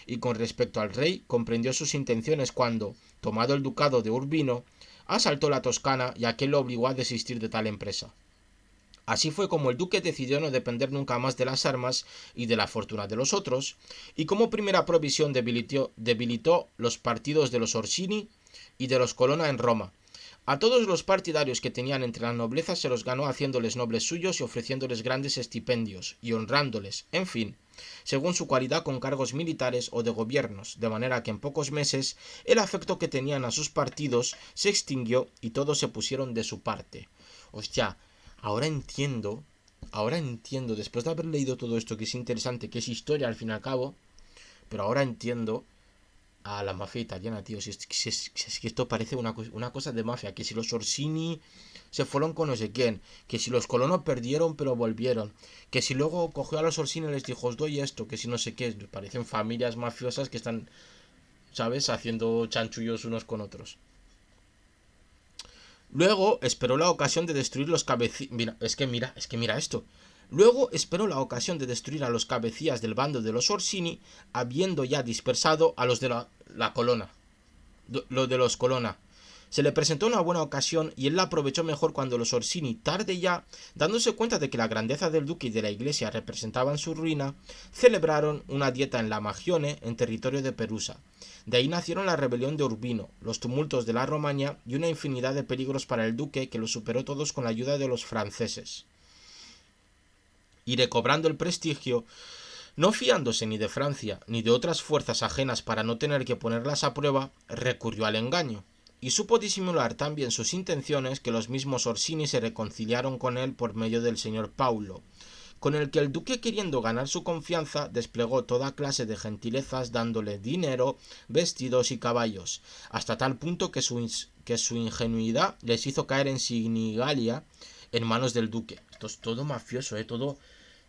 y con respecto al rey comprendió sus intenciones cuando, tomado el ducado de Urbino, asaltó la Toscana y aquel lo obligó a desistir de tal empresa. Así fue como el duque decidió no depender nunca más de las armas y de la fortuna de los otros, y como primera provisión debilitó los partidos de los Orsini y de los Colonna en Roma, A todos los partidarios que tenían entre la nobleza se los ganó haciéndoles nobles suyos y ofreciéndoles grandes estipendios, y honrándoles, en fin, según su cualidad con cargos militares o de gobiernos, de manera que en pocos meses el afecto que tenían a sus partidos se extinguió y todos se pusieron de su parte. Hostia, ahora entiendo, después de haber leído todo esto que es interesante, que es historia al fin y al cabo, pero ahora entiendo a la mafia italiana, tío. Si es que esto parece una cosa de mafia. Que si los Orsini se fueron con no sé quién. Que si los colonos perdieron pero volvieron. Que si luego cogió a los Orsini y les dijo, os doy esto. Que si no sé qué. Parecen familias mafiosas que están, ¿sabes? Haciendo chanchullos unos con otros. Luego esperó la ocasión de destruir los cabecillas. Mira esto. Luego esperó la ocasión de destruir a los cabecillas del bando de los Orsini, habiendo ya dispersado a los de la Colonna. Lo de los Colonna. Se le presentó una buena ocasión y él la aprovechó mejor cuando los Orsini, tarde ya, dándose cuenta de que la grandeza del duque y de la iglesia representaban su ruina, celebraron una dieta en la Magione, en territorio de Perusa. De ahí nacieron la rebelión de Urbino, los tumultos de la Romaña y una infinidad de peligros para el duque que los superó todos con la ayuda de los franceses. Y recobrando el prestigio, no fiándose ni de Francia ni de otras fuerzas ajenas para no tener que ponerlas a prueba, recurrió al engaño, y supo disimular tan bien sus intenciones que los mismos Orsini se reconciliaron con él por medio del señor Paulo, con el que el duque, queriendo ganar su confianza, desplegó toda clase de gentilezas dándole dinero, vestidos y caballos, hasta tal punto que su ingenuidad les hizo caer en Sinigalia en manos del duque. Esto es todo mafioso, todo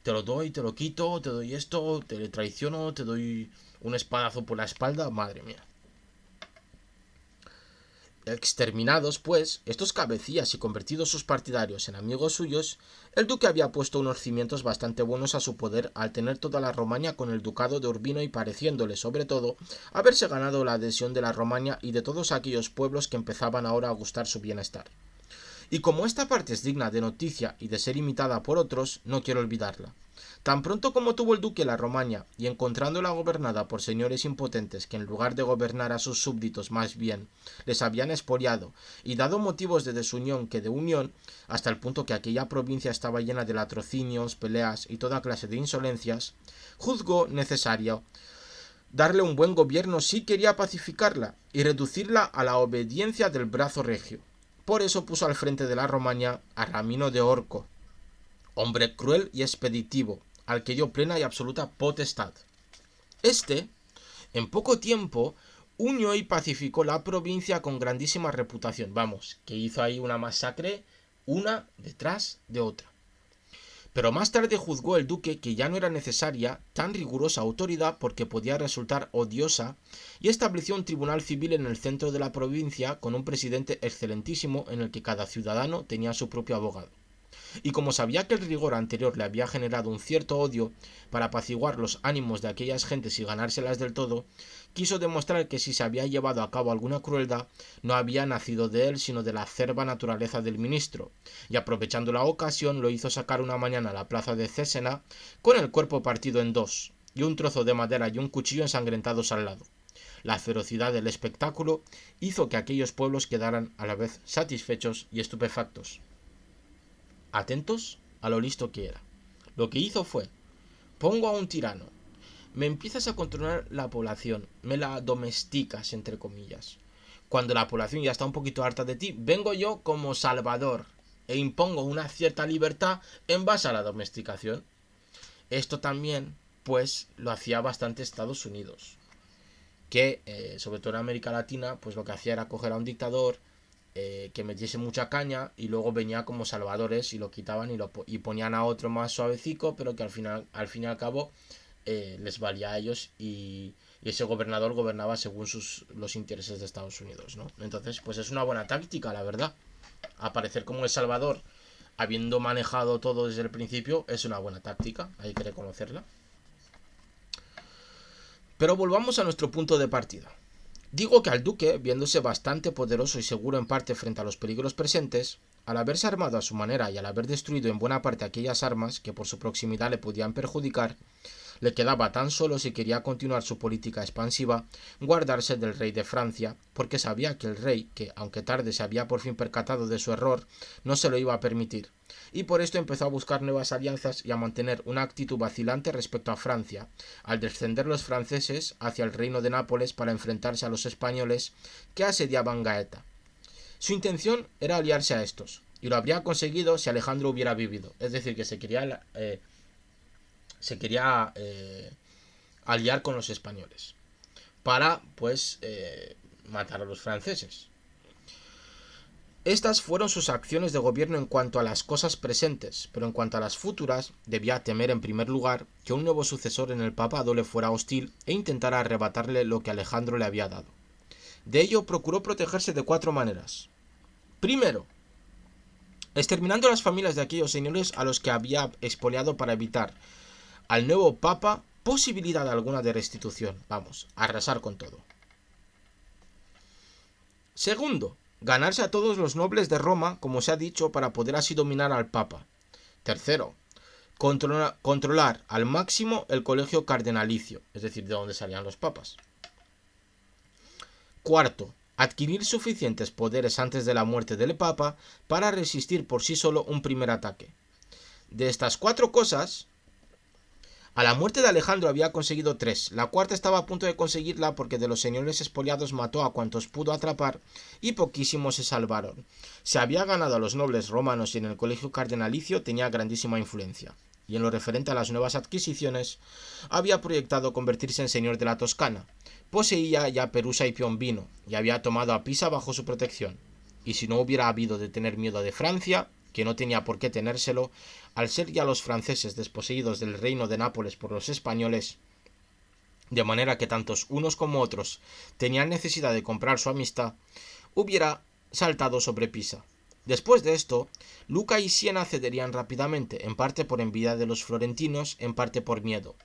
te lo doy, te lo quito, te doy esto, te traiciono, te doy un espadazo por la espalda, madre mía. Exterminados, pues, estos cabecillas y convertidos sus partidarios en amigos suyos, el duque había puesto unos cimientos bastante buenos a su poder al tener toda la Romaña con el ducado de Urbino y pareciéndole, sobre todo, haberse ganado la adhesión de la Romaña y de todos aquellos pueblos que empezaban ahora a gustar su bienestar. Y como esta parte es digna de noticia y de ser imitada por otros, no quiero olvidarla. Tan pronto como tuvo el duque la Romaña, y encontrándola gobernada por señores impotentes que en lugar de gobernar a sus súbditos más bien les habían expoliado y dado motivos de desunión que de unión, hasta el punto que aquella provincia estaba llena de latrocinios, peleas y toda clase de insolencias, juzgó necesario darle un buen gobierno si quería pacificarla y reducirla a la obediencia del brazo regio. Por eso puso al frente de la Romaña a Ramino de Orco, hombre cruel y expeditivo, al que dio plena y absoluta potestad. Este, en poco tiempo, unió y pacificó la provincia con grandísima reputación. Vamos, que hizo ahí una masacre, una detrás de otra. Pero más tarde juzgó el duque que ya no era necesaria tan rigurosa autoridad porque podía resultar odiosa y estableció un tribunal civil en el centro de la provincia con un presidente excelentísimo en el que cada ciudadano tenía su propio abogado. Y como sabía que el rigor anterior le había generado un cierto odio, para apaciguar los ánimos de aquellas gentes y ganárselas del todo, quiso demostrar que si se había llevado a cabo alguna crueldad, no había nacido de él, sino de la acerba naturaleza del ministro, y aprovechando la ocasión lo hizo sacar una mañana a la plaza de Césena, con el cuerpo partido en dos, y un trozo de madera y un cuchillo ensangrentados al lado. La ferocidad del espectáculo hizo que aquellos pueblos quedaran a la vez satisfechos y estupefactos. Atentos a lo listo que era. Lo que hizo fue: pongo a un tirano, me empiezas a controlar la población, me la domesticas, entre comillas. Cuando la población ya está un poquito harta de ti, vengo yo como salvador e impongo una cierta libertad en base a la domesticación. Esto también, pues, lo hacía bastante Estados Unidos, que, sobre todo en América Latina, pues lo que hacía era coger a un dictador, que metiese mucha caña y luego venía como salvadores y lo quitaban y ponían a otro más suavecico, pero que al fin y al cabo les valía a ellos y ese gobernador gobernaba según los intereses de Estados Unidos, ¿no? Entonces, pues es una buena táctica, la verdad. Aparecer como El Salvador, habiendo manejado todo desde el principio, es una buena táctica, hay que reconocerla. Pero volvamos a nuestro punto de partida. Digo que al duque, viéndose bastante poderoso y seguro en parte frente a los peligros presentes, al haberse armado a su manera y al haber destruido en buena parte aquellas armas que por su proximidad le podían perjudicar, Le quedaba tan solo, si quería continuar su política expansiva, guardarse del rey de Francia, porque sabía que el rey, que aunque tarde se había por fin percatado de su error, no se lo iba a permitir, y por esto empezó a buscar nuevas alianzas y a mantener una actitud vacilante respecto a Francia, al descender los franceses hacia el reino de Nápoles para enfrentarse a los españoles que asediaban Gaeta. Su intención era aliarse a estos, y lo habría conseguido si Alejandro hubiera vivido, es decir, que se quería aliar con los españoles para, pues, matar a los franceses. Estas fueron sus acciones de gobierno en cuanto a las cosas presentes, pero en cuanto a las futuras, debía temer en primer lugar que un nuevo sucesor en el papado le fuera hostil e intentara arrebatarle lo que Alejandro le había dado. De ello procuró protegerse de 4 maneras. Primero, exterminando las familias de aquellos señores a los que había expoliado para evitar al nuevo papa posibilidad alguna de restitución. Vamos, arrasar con todo. Segundo, ganarse a todos los nobles de Roma, como se ha dicho, para poder así dominar al papa. Tercero, controlar al máximo el colegio cardenalicio, es decir, de donde salían los papas. Cuarto, adquirir suficientes poderes antes de la muerte del papa para resistir por sí solo un primer ataque. De estas 4 cosas, a la muerte de Alejandro había conseguido 3. La cuarta estaba a punto de conseguirla porque de los señores expoliados mató a cuantos pudo atrapar y poquísimos se salvaron. Se había ganado a los nobles romanos y en el colegio cardenalicio tenía grandísima influencia. Y en lo referente a las nuevas adquisiciones, había proyectado convertirse en señor de la Toscana. Poseía ya Perusa y Piombino y había tomado a Pisa bajo su protección. Y si no hubiera habido de tener miedo de Francia, que no tenía por qué tenérselo, al ser ya los franceses desposeídos del reino de Nápoles por los españoles, de manera que tantos unos como otros tenían necesidad de comprar su amistad, hubiera saltado sobre Pisa. Después de esto, Luca y Siena cederían rápidamente, en parte por envidia de los florentinos, en parte por miedo.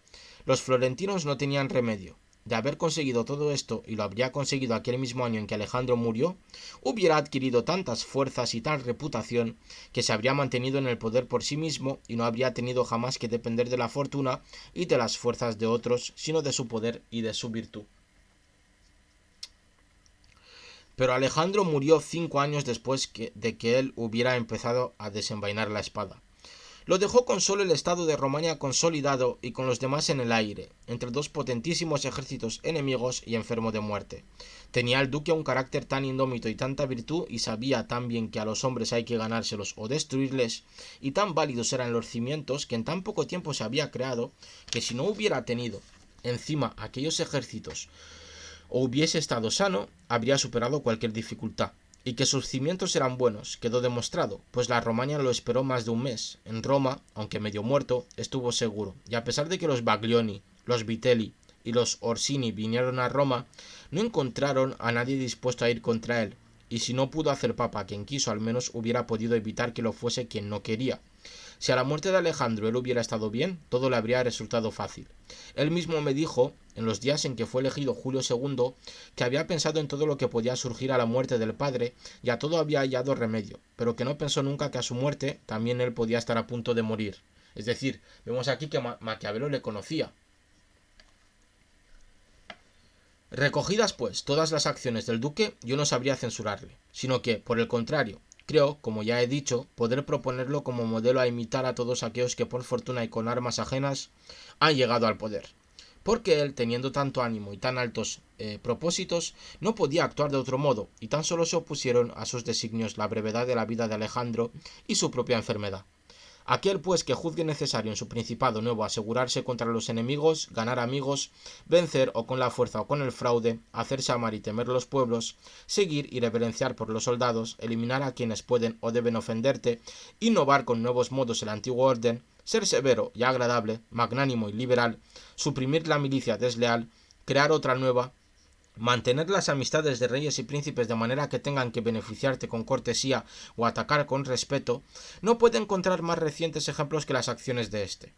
Los florentinos no tenían remedio. De haber conseguido todo esto, y lo habría conseguido aquel mismo año en que Alejandro murió, hubiera adquirido tantas fuerzas y tal reputación que se habría mantenido en el poder por sí mismo y no habría tenido jamás que depender de la fortuna y de las fuerzas de otros, sino de su poder y de su virtud. Pero Alejandro murió 5 años después de que él hubiera empezado a desenvainar la espada. Lo dejó con solo el estado de Romania consolidado y con los demás en el aire, entre 2 potentísimos ejércitos enemigos y enfermo de muerte. Tenía el duque un carácter tan indómito y tanta virtud, y sabía tan bien que a los hombres hay que ganárselos o destruirles, y tan válidos eran los cimientos que en tan poco tiempo se había creado, que si no hubiera tenido encima aquellos ejércitos o hubiese estado sano, habría superado cualquier dificultad. Y que sus cimientos eran buenos, quedó demostrado, pues la Romagna lo esperó más de un mes. En Roma, aunque medio muerto, estuvo seguro, y a pesar de que los Baglioni, los Vitelli y los Orsini vinieron a Roma, no encontraron a nadie dispuesto a ir contra él, y si no pudo hacer papa quien quiso, al menos hubiera podido evitar que lo fuese quien no quería. Si a la muerte de Alejandro él hubiera estado bien, todo le habría resultado fácil. Él mismo me dijo, en los días en que fue elegido Julio II, que había pensado en todo lo que podía surgir a la muerte del padre y a todo había hallado remedio, pero que no pensó nunca que a su muerte también él podía estar a punto de morir. Es decir, vemos aquí que Maquiavelo le conocía. Recogidas, pues, todas las acciones del duque, yo no sabría censurarle, sino que, por el contrario, creo, como ya he dicho, poder proponerlo como modelo a imitar a todos aquellos que por fortuna y con armas ajenas han llegado al poder. Porque él, teniendo tanto ánimo y tan altos propósitos, no podía actuar de otro modo, y tan solo se opusieron a sus designios la brevedad de la vida de Alejandro y su propia enfermedad. Aquel pues que juzgue necesario en su principado nuevo asegurarse contra los enemigos, ganar amigos, vencer o con la fuerza o con el fraude, hacerse amar y temer los pueblos, seguir y reverenciar por los soldados, eliminar a quienes pueden o deben ofenderte, innovar con nuevos modos el antiguo orden, ser severo y agradable, magnánimo y liberal, suprimir la milicia desleal, crear otra nueva, mantener las amistades de reyes y príncipes de manera que tengan que beneficiarte con cortesía o atacar con respeto, no puede encontrar más recientes ejemplos que las acciones de éste.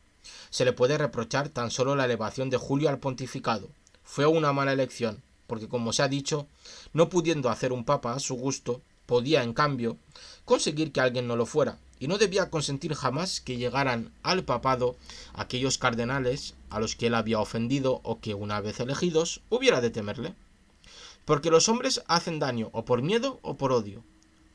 Se le puede reprochar tan solo la elevación de Julio al pontificado. Fue una mala elección, porque como se ha dicho, no pudiendo hacer un papa a su gusto, podía, en cambio, conseguir que alguien no lo fuera, y no debía consentir jamás que llegaran al papado aquellos cardenales a los que él había ofendido o que, una vez elegidos, hubiera de temerle. Porque los hombres hacen daño o por miedo o por odio.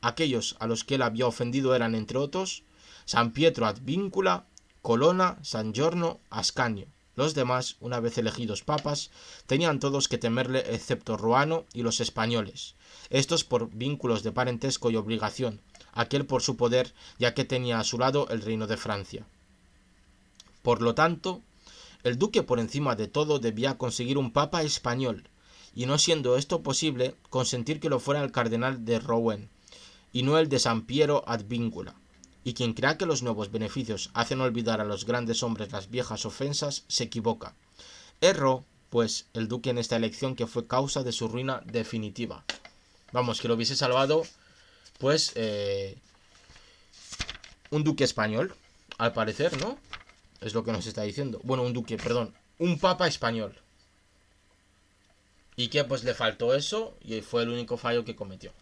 Aquellos a los que él había ofendido eran, entre otros, San Pietro ad Vincula, Colonna, San Giorno, Ascanio. Los demás, una vez elegidos papas, tenían todos que temerle excepto Roano y los españoles, estos por vínculos de parentesco y obligación, aquel por su poder, ya que tenía a su lado el reino de Francia. Por lo tanto, el duque por encima de todo debía conseguir un papa español, y no siendo esto posible, consentir que lo fuera el cardenal de Rouen, y no el de San Piero ad Vincula. Y quien crea que los nuevos beneficios hacen olvidar a los grandes hombres las viejas ofensas, se equivoca. Erró, pues, el duque en esta elección que fue causa de su ruina definitiva. Vamos, que lo hubiese salvado, pues, un duque español, al parecer, ¿no? Es lo que nos está diciendo. Bueno, un papa español. Y que pues le faltó eso y fue el único fallo que cometió.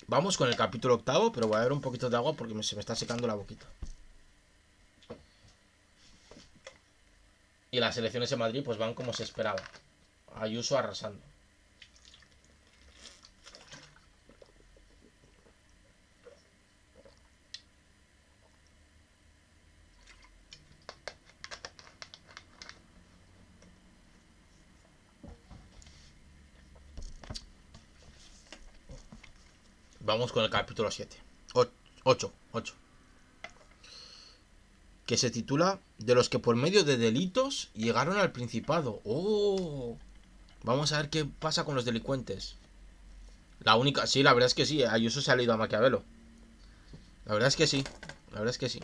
Vamos con el capítulo 8, pero voy a beber un poquito de agua porque se me está secando la boquita. Y las elecciones en Madrid pues van como se esperaba. Ayuso arrasando. Vamos con el capítulo 7. 8. Que se titula De los que por medio de delitos llegaron al Principado. ¡Oh! Vamos a ver qué pasa con los delincuentes. Sí, la verdad es que sí. Ayuso se ha leído a Maquiavelo. La verdad es que sí.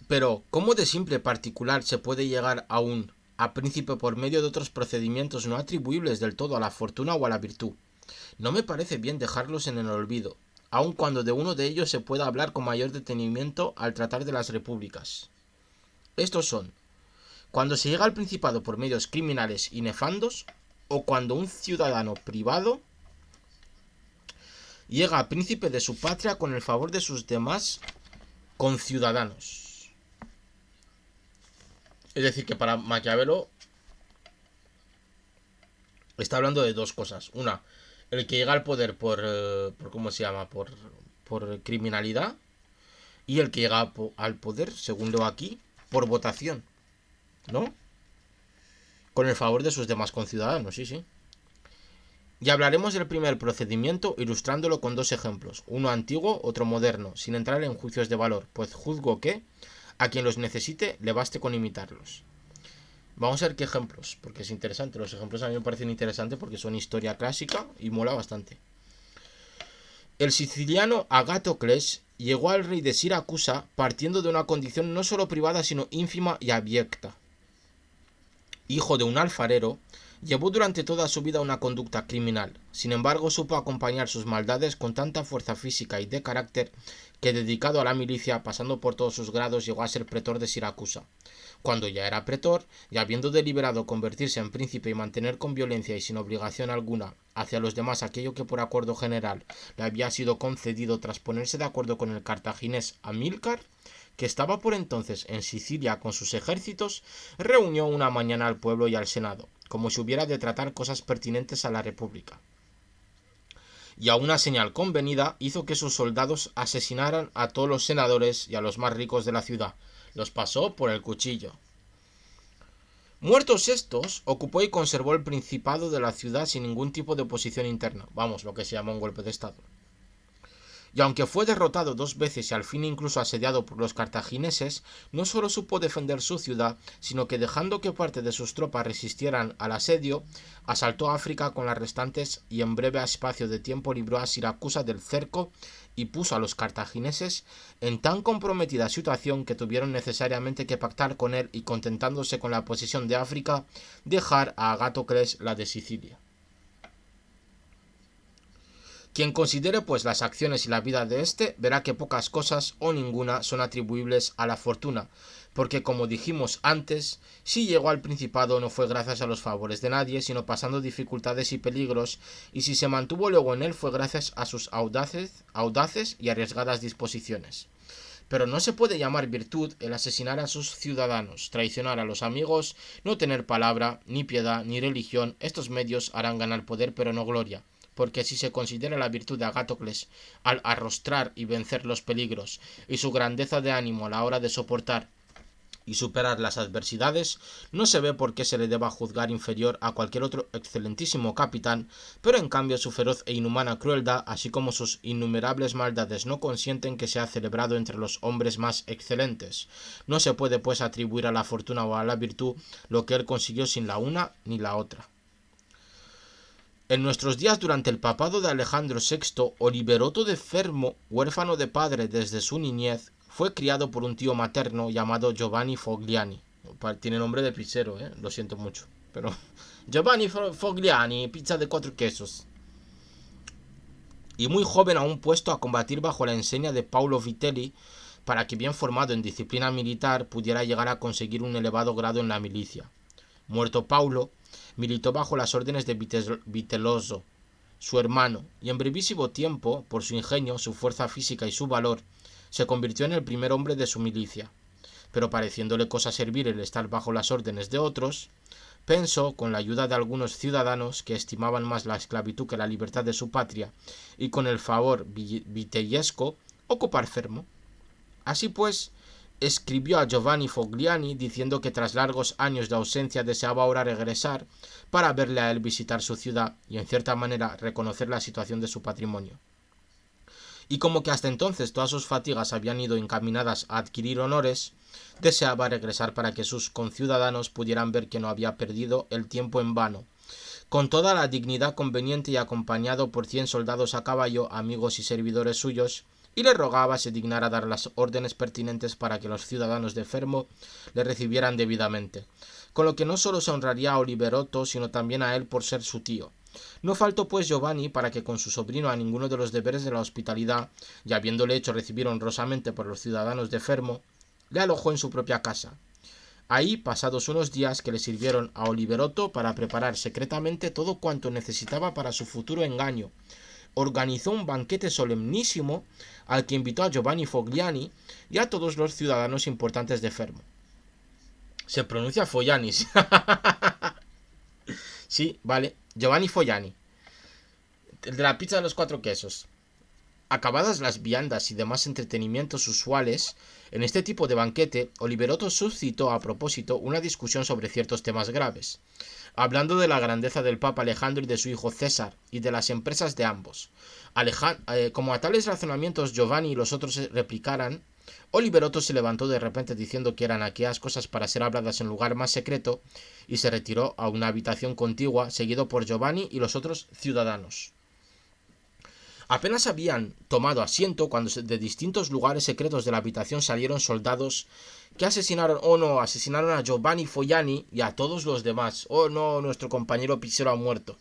Pero, ¿cómo de simple particular se puede llegar a príncipe por medio de otros procedimientos no atribuibles del todo a la fortuna o a la virtud? No me parece bien dejarlos en el olvido, aun cuando de uno de ellos se pueda hablar con mayor detenimiento al tratar de las repúblicas. Estos son, cuando se llega al principado por medios criminales y nefandos, o cuando un ciudadano privado llega a príncipe de su patria con el favor de sus demás conciudadanos. Es decir, que para Maquiavelo está hablando de dos cosas. Una, el que llega al poder por ¿cómo se llama? Por criminalidad. Y el que llega al poder, según leo aquí, por votación. ¿No? Con el favor de sus demás conciudadanos, sí. Y hablaremos del primer procedimiento ilustrándolo con dos ejemplos, uno antiguo, otro moderno, sin entrar en juicios de valor, pues juzgo que a quien los necesite le baste con imitarlos. Vamos a ver qué ejemplos, porque es interesante. Los ejemplos a mí me parecen interesantes porque son historia clásica y mola bastante. El siciliano Agatocles llegó al rey de Siracusa partiendo de una condición no solo privada sino ínfima y abyecta. Hijo de un alfarero, llevó durante toda su vida una conducta criminal. Sin embargo, supo acompañar sus maldades con tanta fuerza física y de carácter que, dedicado a la milicia, pasando por todos sus grados, llegó a ser pretor de Siracusa. Cuando ya era pretor, y habiendo deliberado convertirse en príncipe y mantener con violencia y sin obligación alguna hacia los demás aquello que por acuerdo general le había sido concedido tras ponerse de acuerdo con el cartaginés Amílcar, que estaba por entonces en Sicilia con sus ejércitos, reunió una mañana al pueblo y al senado, como si hubiera de tratar cosas pertinentes a la república. Y a una señal convenida hizo que sus soldados asesinaran a todos los senadores y a los más ricos de la ciudad. Los pasó por el cuchillo. Muertos estos, ocupó y conservó el principado de la ciudad sin ningún tipo de oposición interna. Vamos, lo que se llama un golpe de estado. Y aunque fue derrotado 2 veces y al fin incluso asediado por los cartagineses, no solo supo defender su ciudad, sino que dejando que parte de sus tropas resistieran al asedio, asaltó África con las restantes y en breve espacio de tiempo libró a Siracusa del cerco y puso a los cartagineses en tan comprometida situación que tuvieron necesariamente que pactar con él y, contentándose con la posesión de África, dejar a Agatocles la de Sicilia. Quien considere pues las acciones y la vida de éste verá que pocas cosas o ninguna son atribuibles a la fortuna, porque como dijimos antes, si llegó al Principado no fue gracias a los favores de nadie, sino pasando dificultades y peligros, y si se mantuvo luego en él fue gracias a sus audaces y arriesgadas disposiciones. Pero no se puede llamar virtud el asesinar a sus ciudadanos, traicionar a los amigos, no tener palabra, ni piedad, ni religión. Estos medios harán ganar poder pero no gloria, porque si se considera la virtud de Agatocles al arrostrar y vencer los peligros, y su grandeza de ánimo a la hora de soportar y superar las adversidades, no se ve por qué se le deba juzgar inferior a cualquier otro excelentísimo capitán, pero en cambio su feroz e inhumana crueldad, así como sus innumerables maldades, no consienten que sea celebrado entre los hombres más excelentes. No se puede pues atribuir a la fortuna o a la virtud lo que él consiguió sin la una ni la otra. En nuestros días, durante el papado de Alejandro VI, Oliveroto de Fermo, huérfano de padre desde su niñez, fue criado por un tío materno llamado Giovanni Fogliani. Tiene nombre de pizzero, lo siento mucho. Pero Giovanni Fogliani, pizza de 4 quesos. Y muy joven aún puesto a combatir bajo la enseña de Paulo Vitelli, para que bien formado en disciplina militar pudiera llegar a conseguir un elevado grado en la milicia. Muerto Paulo, militó bajo las órdenes de Vitelloso, su hermano, y en brevísimo tiempo, por su ingenio, su fuerza física y su valor, se convirtió en el primer hombre de su milicia. Pero pareciéndole cosa servir el estar bajo las órdenes de otros, pensó, con la ayuda de algunos ciudadanos que estimaban más la esclavitud que la libertad de su patria, y con el favor vitellesco, ocupar Fermo. Así pues, escribió a Giovanni Fogliani diciendo que tras largos años de ausencia deseaba ahora regresar para verle a él visitar su ciudad y en cierta manera reconocer la situación de su patrimonio. Y como que hasta entonces todas sus fatigas habían ido encaminadas a adquirir honores, deseaba regresar para que sus conciudadanos pudieran ver que no había perdido el tiempo en vano, con toda la dignidad conveniente y acompañado por 100 soldados a caballo, amigos y servidores suyos, y le rogaba se dignara dar las órdenes pertinentes para que los ciudadanos de Fermo le recibieran debidamente, con lo que no solo se honraría a Oliveroto, sino también a él por ser su tío. No faltó pues Giovanni para que con su sobrino a ninguno de los deberes de la hospitalidad, y habiéndole hecho recibir honrosamente por los ciudadanos de Fermo, le alojó en su propia casa. Ahí, pasados unos días que le sirvieron a Oliveroto para preparar secretamente todo cuanto necesitaba para su futuro engaño, organizó un banquete solemnísimo al que invitó a Giovanni Fogliani y a todos los ciudadanos importantes de Fermo. Se pronuncia Foglianis. Sí, vale. Giovanni Fogliani, el de la pizza de los 4 quesos. Acabadas las viandas y demás entretenimientos usuales, en este tipo de banquete, Oliveroto suscitó a propósito una discusión sobre ciertos temas graves, hablando de la grandeza del Papa Alejandro y de su hijo César, y de las empresas de ambos. Como a tales razonamientos Giovanni y los otros replicaran, Oliveroto se levantó de repente diciendo que eran aquellas cosas para ser habladas en lugar más secreto, y se retiró a una habitación contigua, seguido por Giovanni y los otros ciudadanos. Apenas habían tomado asiento cuando de distintos lugares secretos de la habitación salieron soldados que asesinaron a Giovanni Fogliani y a todos los demás. Oh no, nuestro compañero pizzero ha muerto.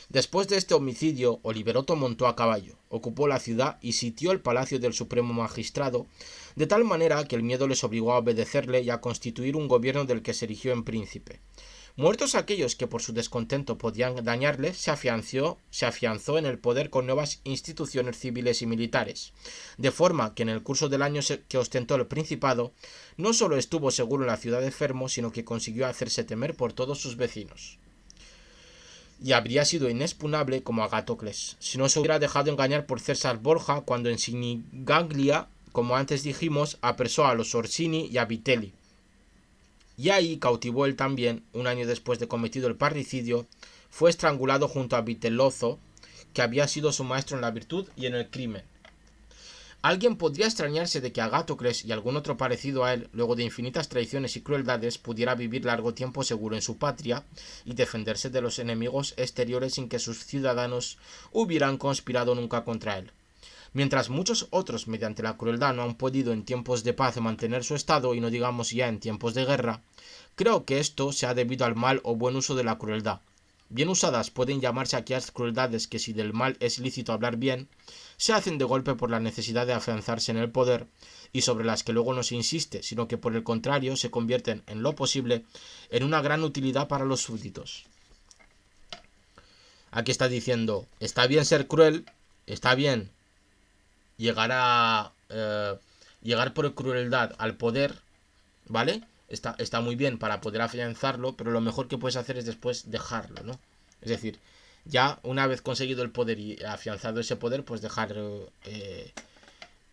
Después de este homicidio, Oliveroto montó a caballo, ocupó la ciudad y sitió el palacio del Supremo Magistrado, de tal manera que el miedo les obligó a obedecerle y a constituir un gobierno del que se erigió en príncipe. Muertos aquellos que por su descontento podían dañarle, se afianzó en el poder con nuevas instituciones civiles y militares, de forma que en el curso del año que ostentó el principado, no solo estuvo seguro en la ciudad de Fermo, sino que consiguió hacerse temer por todos sus vecinos. Y habría sido inexpugnable como Agatocles, si no se hubiera dejado engañar por César Borja cuando en Sinigaglia, como antes dijimos, apresó a los Orsini y a Vitelli. Y ahí cautivó él también, un año después de cometido el parricidio, fue estrangulado junto a Vitellozo, que había sido su maestro en la virtud y en el crimen. Alguien podría extrañarse de que Agatocles y algún otro parecido a él, luego de infinitas traiciones y crueldades, pudiera vivir largo tiempo seguro en su patria y defenderse de los enemigos exteriores sin que sus ciudadanos hubieran conspirado nunca contra él. Mientras muchos otros mediante la crueldad no han podido en tiempos de paz mantener su estado y no digamos ya en tiempos de guerra, creo que esto se ha debido al mal o buen uso de la crueldad. Bien usadas pueden llamarse aquellas crueldades que, si del mal es lícito hablar bien, se hacen de golpe por la necesidad de afianzarse en el poder y sobre las que luego no se insiste, sino que por el contrario se convierten en lo posible en una gran utilidad para los súbditos. Aquí está diciendo, está bien ser cruel, está bien llegar a llegar por crueldad al poder, ¿vale? Está muy bien para poder afianzarlo, pero lo mejor que puedes hacer es después dejarlo, ¿no? Es decir, ya una vez conseguido el poder y afianzado ese poder, pues dejar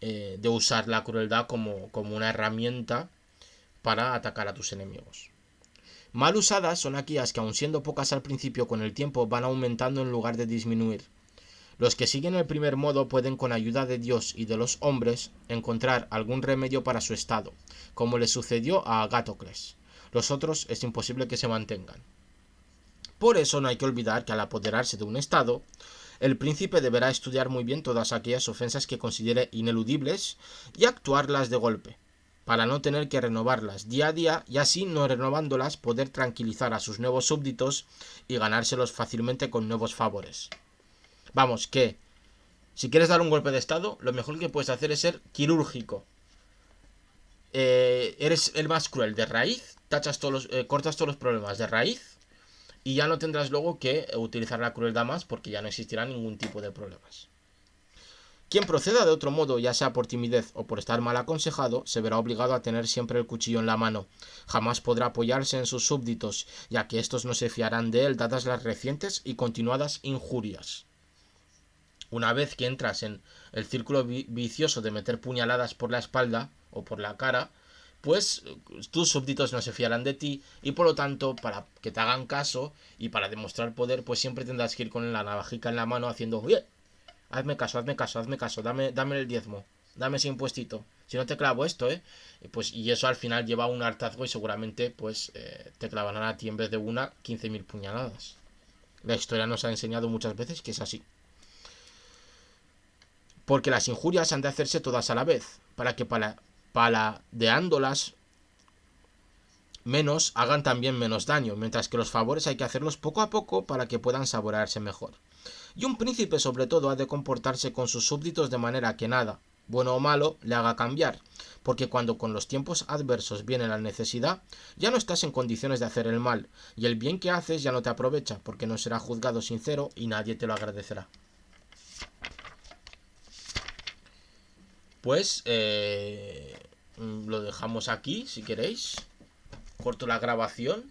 de usar la crueldad como una herramienta para atacar a tus enemigos. Mal usadas son aquellas que, aun siendo pocas al principio, con el tiempo van aumentando en lugar de disminuir. Los que siguen el primer modo pueden, con ayuda de Dios y de los hombres, encontrar algún remedio para su estado, como le sucedió a Agatocles. Los otros es imposible que se mantengan. Por eso no hay que olvidar que, al apoderarse de un estado, el príncipe deberá estudiar muy bien todas aquellas ofensas que considere ineludibles y actuarlas de golpe, para no tener que renovarlas día a día y así, no renovándolas, poder tranquilizar a sus nuevos súbditos y ganárselos fácilmente con nuevos favores. Vamos, que si quieres dar un golpe de estado, lo mejor que puedes hacer es ser quirúrgico. Eres el más cruel de raíz, cortas todos los problemas de raíz y ya no tendrás luego que utilizar la crueldad más, porque ya no existirá ningún tipo de problemas. Quien proceda de otro modo, ya sea por timidez o por estar mal aconsejado, se verá obligado a tener siempre el cuchillo en la mano. Jamás podrá apoyarse en sus súbditos, ya que estos no se fiarán de él, dadas las recientes y continuadas injurias. Una vez que entras en el círculo vicioso de meter puñaladas por la espalda o por la cara, pues tus súbditos no se fiarán de ti y, por lo tanto, para que te hagan caso y para demostrar poder, pues siempre tendrás que ir con la navajica en la mano haciendo, oye, hazme caso, hazme caso, hazme caso, dame el diezmo, dame ese impuestito, si no te clavo esto, pues, y eso al final lleva a un hartazgo y seguramente pues te clavarán a ti, en vez de una, 15.000 puñaladas. La historia nos ha enseñado muchas veces que es así. Porque las injurias han de hacerse todas a la vez, para que paladeándolas menos hagan también menos daño, mientras que los favores hay que hacerlos poco a poco para que puedan saborearse mejor. Y un príncipe, sobre todo, ha de comportarse con sus súbditos de manera que nada, bueno o malo, le haga cambiar, porque cuando con los tiempos adversos viene la necesidad, ya no estás en condiciones de hacer el mal, y el bien que haces ya no te aprovecha, porque no será juzgado sincero y nadie te lo agradecerá. Pues lo dejamos aquí, si queréis. Corto la grabación